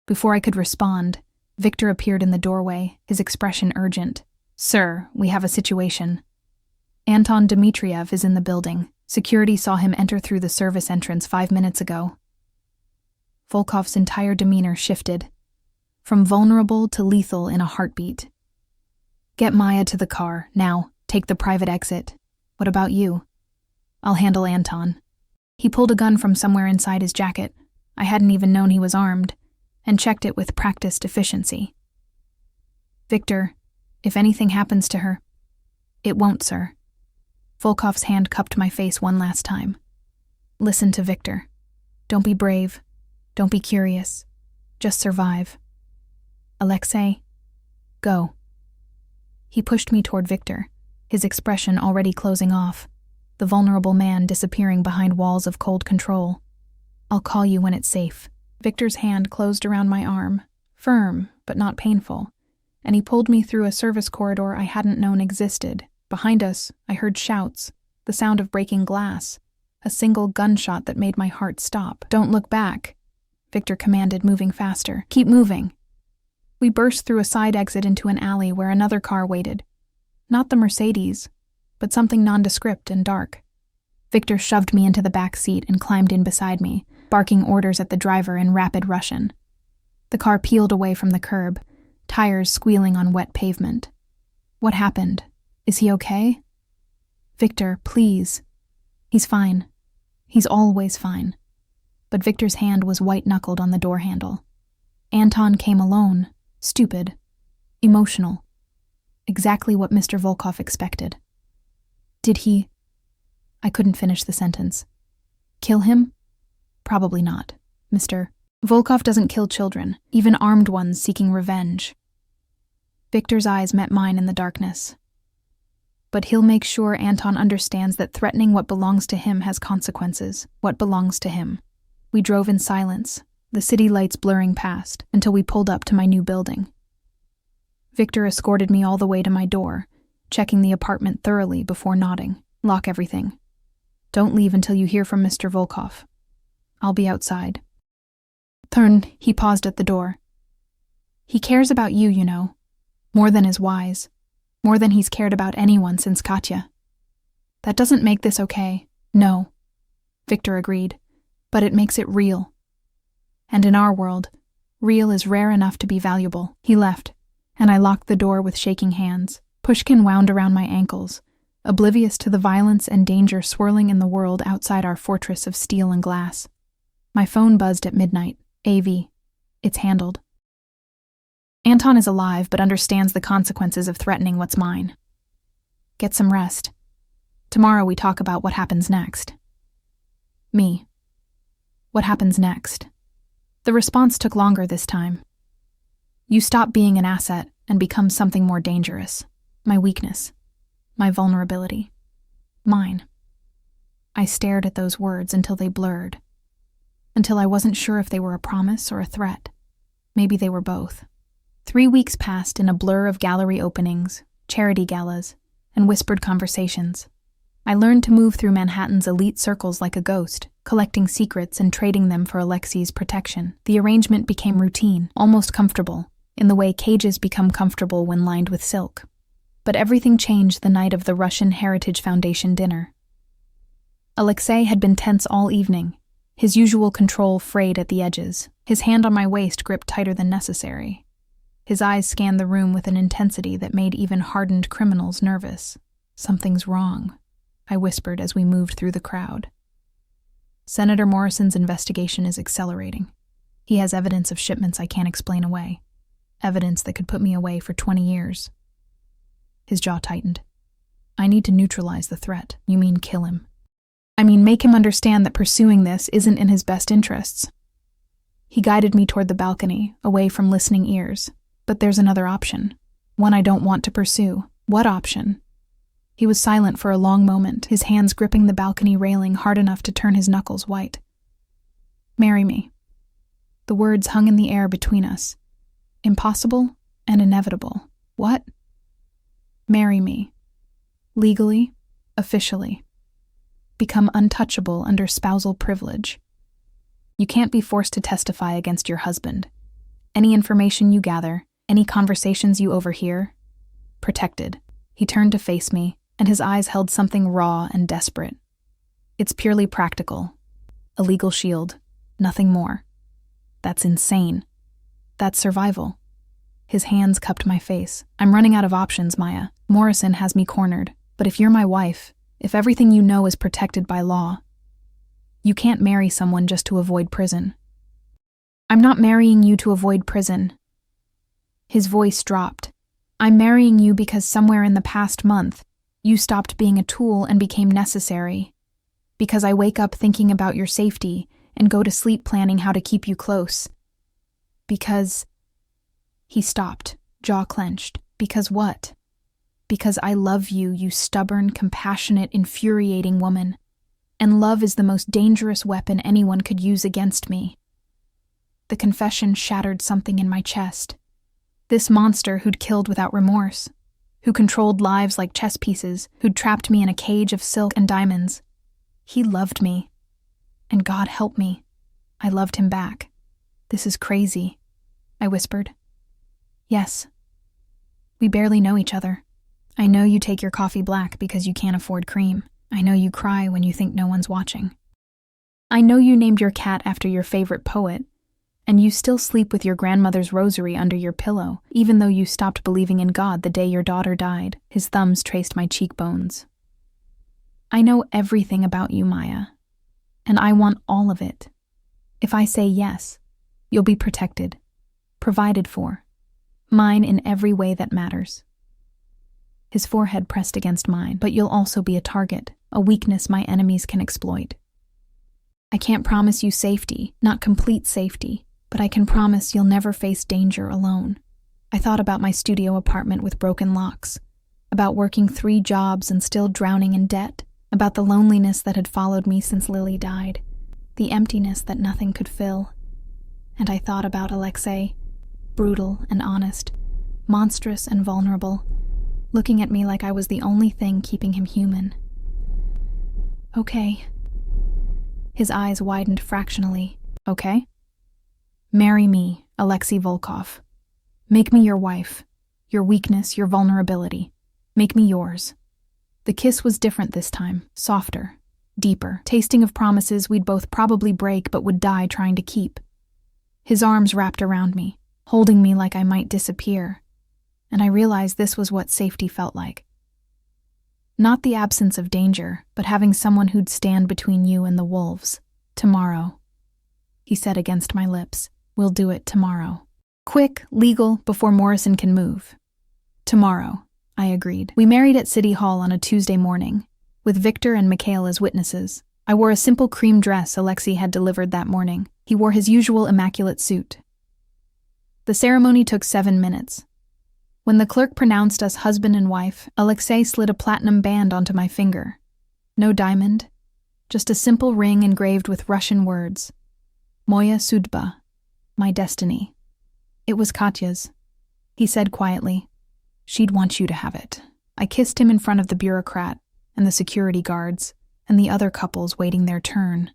Before I could respond, Victor appeared in the doorway, his expression urgent. Sir, we have a situation. Anton Dmitriev is in the building. Security saw him enter through the service entrance 5 minutes ago. Volkov's entire demeanor shifted, from vulnerable to lethal in a heartbeat. Get Maya to the car. Now, take the private exit. What about you? I'll handle Anton. He pulled a gun from somewhere inside his jacket. I hadn't even known he was armed, and checked it with practiced efficiency. Victor, if anything happens to her... It won't, sir. Volkov's hand cupped my face one last time. Listen to Victor. Don't be brave. Don't be curious. Just survive. Alexei, go. He pushed me toward Victor, his expression already closing off, the vulnerable man disappearing behind walls of cold control. I'll call you when it's safe. Victor's hand closed around my arm, firm but not painful, and he pulled me through a service corridor I hadn't known existed. Behind us, I heard shouts, the sound of breaking glass, a single gunshot that made my heart stop. Don't look back, Victor commanded, moving faster. Keep moving. We burst through a side exit into an alley where another car waited. Not the Mercedes, but something nondescript and dark. Victor shoved me into the back seat and climbed in beside me, barking orders at the driver in rapid Russian. The car peeled away from the curb, tires squealing on wet pavement. What happened? Is he okay? Victor, please. He's fine. He's always fine. But Victor's hand was white-knuckled on the door handle. Anton came alone, stupid, emotional. Exactly what Mr. Volkov expected. Did he? I couldn't finish the sentence. Kill him? Probably not, Mr. Volkov doesn't kill children, even armed ones seeking revenge. Victor's eyes met mine in the darkness. But he'll make sure Anton understands that threatening what belongs to him has consequences, what belongs to him. We drove in silence, the city lights blurring past, until we pulled up to my new building. Victor escorted me all the way to my door, checking the apartment thoroughly before nodding. Lock everything. Don't leave until you hear from Mr. Volkov. I'll be outside. He paused at the door. He cares about you, you know. More than is wise. More than he's cared about anyone since Katya. That doesn't make this okay. No. Victor agreed. But it makes it real. And in our world, real is rare enough to be valuable. He left, and I locked the door with shaking hands. Pushkin wound around my ankles, oblivious to the violence and danger swirling in the world outside our fortress of steel and glass. My phone buzzed at midnight. AV. It's handled. Anton is alive but understands the consequences of threatening what's mine. Get some rest. Tomorrow we talk about what happens next. Me. What happens next? The response took longer this time. You stop being an asset and become something more dangerous. My weakness. My vulnerability. Mine. I stared at those words until they blurred. Until I wasn't sure if they were a promise or a threat. Maybe they were both. 3 weeks passed in a blur of gallery openings, charity galas, and whispered conversations. I learned to move through Manhattan's elite circles like a ghost, collecting secrets and trading them for Alexei's protection. The arrangement became routine, almost comfortable, in the way cages become comfortable when lined with silk. But everything changed the night of the Russian Heritage Foundation dinner. Alexei had been tense all evening, his usual control frayed at the edges, his hand on my waist gripped tighter than necessary. His eyes scanned the room with an intensity that made even hardened criminals nervous. Something's wrong, I whispered as we moved through the crowd. Senator Morrison's investigation is accelerating. He has evidence of shipments I can't explain away. Evidence that could put me away for 20 years. His jaw tightened. I need to neutralize the threat. You mean kill him? I mean make him understand that pursuing this isn't in his best interests. He guided me toward the balcony, away from listening ears. But there's another option. One I don't want to pursue. What option? He was silent for a long moment, his hands gripping the balcony railing hard enough to turn his knuckles white. Marry me. The words hung in the air between us. Impossible and inevitable. What? Marry me. Legally, officially. Become untouchable under spousal privilege. You can't be forced to testify against your husband. Any information you gather, any conversations you overhear, protected. He turned to face me, and his eyes held something raw and desperate. It's purely practical. A legal shield. Nothing more. That's insane. That's survival. His hands cupped my face. I'm running out of options, Maya. Morrison has me cornered. But if you're my wife, if everything you know is protected by law, you can't marry someone just to avoid prison. I'm not marrying you to avoid prison. His voice dropped. I'm marrying you because somewhere in the past month, you stopped being a tool and became necessary. Because I wake up thinking about your safety and go to sleep planning how to keep you close. Because... He stopped, jaw clenched. Because what? Because I love you, you stubborn, compassionate, infuriating woman. And love is the most dangerous weapon anyone could use against me. The confession shattered something in my chest. This monster who'd killed without remorse, who controlled lives like chess pieces, who'd trapped me in a cage of silk and diamonds. He loved me. And God help me. I loved him back. This is crazy, I whispered. Yes. We barely know each other. I know you take your coffee black because you can't afford cream. I know you cry when you think no one's watching. I know you named your cat after your favorite poet, And you still sleep with your grandmother's rosary under your pillow, even though you stopped believing in God the day your daughter died. His thumbs traced my cheekbones. I know everything about you, Maya, and I want all of it. If I say yes, you'll be protected, provided for, mine in every way that matters. His forehead pressed against mine, but you'll also be a target, a weakness my enemies can exploit. I can't promise you safety, not complete safety, but I can promise you'll never face danger alone. I thought about my studio apartment with broken locks, about working 3 jobs and still drowning in debt, about the loneliness that had followed me since Lily died, the emptiness that nothing could fill. And I thought about Alexei, brutal and honest, monstrous and vulnerable, looking at me like I was the only thing keeping him human. Okay. His eyes widened fractionally. Okay? Marry me, Alexei Volkov. Make me your wife. Your weakness, your vulnerability. Make me yours. The kiss was different this time, softer, deeper, tasting of promises we'd both probably break but would die trying to keep. His arms wrapped around me, holding me like I might disappear, and I realized this was what safety felt like. Not the absence of danger, but having someone who'd stand between you and the wolves. Tomorrow, he said against my lips. We'll do it tomorrow. Quick, legal, before Morrison can move. Tomorrow, I agreed. We married at City Hall on a Tuesday morning, with Victor and Mikhail as witnesses. I wore a simple cream dress Alexei had delivered that morning. He wore his usual immaculate suit. The ceremony took 7 minutes. When the clerk pronounced us husband and wife, Alexei slid a platinum band onto my finger. No diamond, just a simple ring engraved with Russian words. Moya Sudba, my destiny. It was Katya's. He said quietly, she'd want you to have it. I kissed him in front of the bureaucrat and the security guards and the other couples waiting their turn.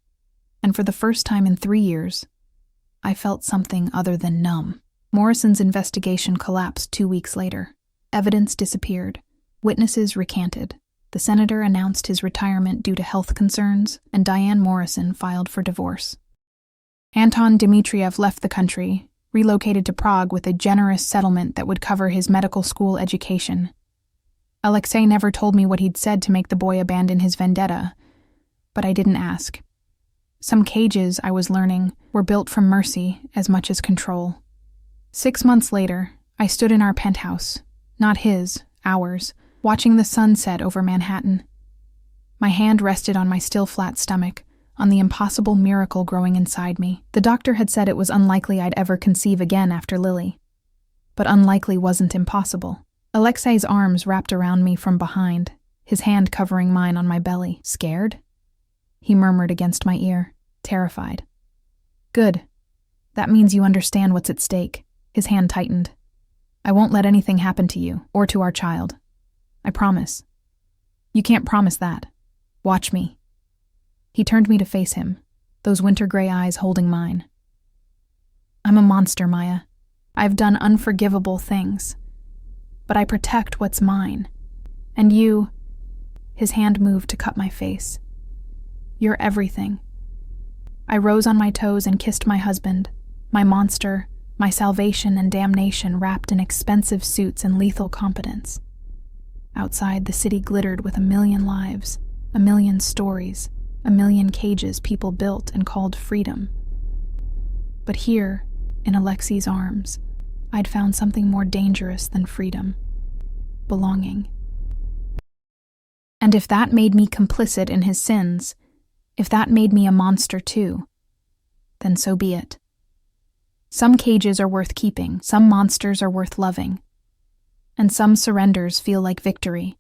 And for the first time in 3 years, I felt something other than numb. Morrison's investigation collapsed 2 weeks later. Evidence disappeared. Witnesses recanted. The senator announced his retirement due to health concerns, and Diane Morrison filed for divorce. Anton Dmitriev left the country, relocated to Prague with a generous settlement that would cover his medical school education. Alexei never told me what he'd said to make the boy abandon his vendetta, but I didn't ask. Some cages, I was learning, were built from mercy as much as control. 6 months later, I stood in our penthouse, not his, ours, watching the sun set over Manhattan. My hand rested on my still flat stomach, on the impossible miracle growing inside me. The doctor had said it was unlikely I'd ever conceive again after Lily. But unlikely wasn't impossible. Alexei's arms wrapped around me from behind, his hand covering mine on my belly. Scared? He murmured against my ear, terrified. Good. That means you understand what's at stake. His hand tightened. I won't let anything happen to you, or to our child. I promise. You can't promise that. Watch me. He turned me to face him, those winter gray eyes holding mine. I'm a monster, Maya. I've done unforgivable things. But I protect what's mine. And you... His hand moved to cut my face. You're everything. I rose on my toes and kissed my husband, my monster, my salvation and damnation wrapped in expensive suits and lethal competence. Outside, the city glittered with 1,000,000 lives, 1,000,000 stories, 1,000,000 cages people built and called freedom. But here, in Alexei's arms, I'd found something more dangerous than freedom. Belonging. And if that made me complicit in his sins, if that made me a monster too, then so be it. Some cages are worth keeping, some monsters are worth loving, and some surrenders feel like victory.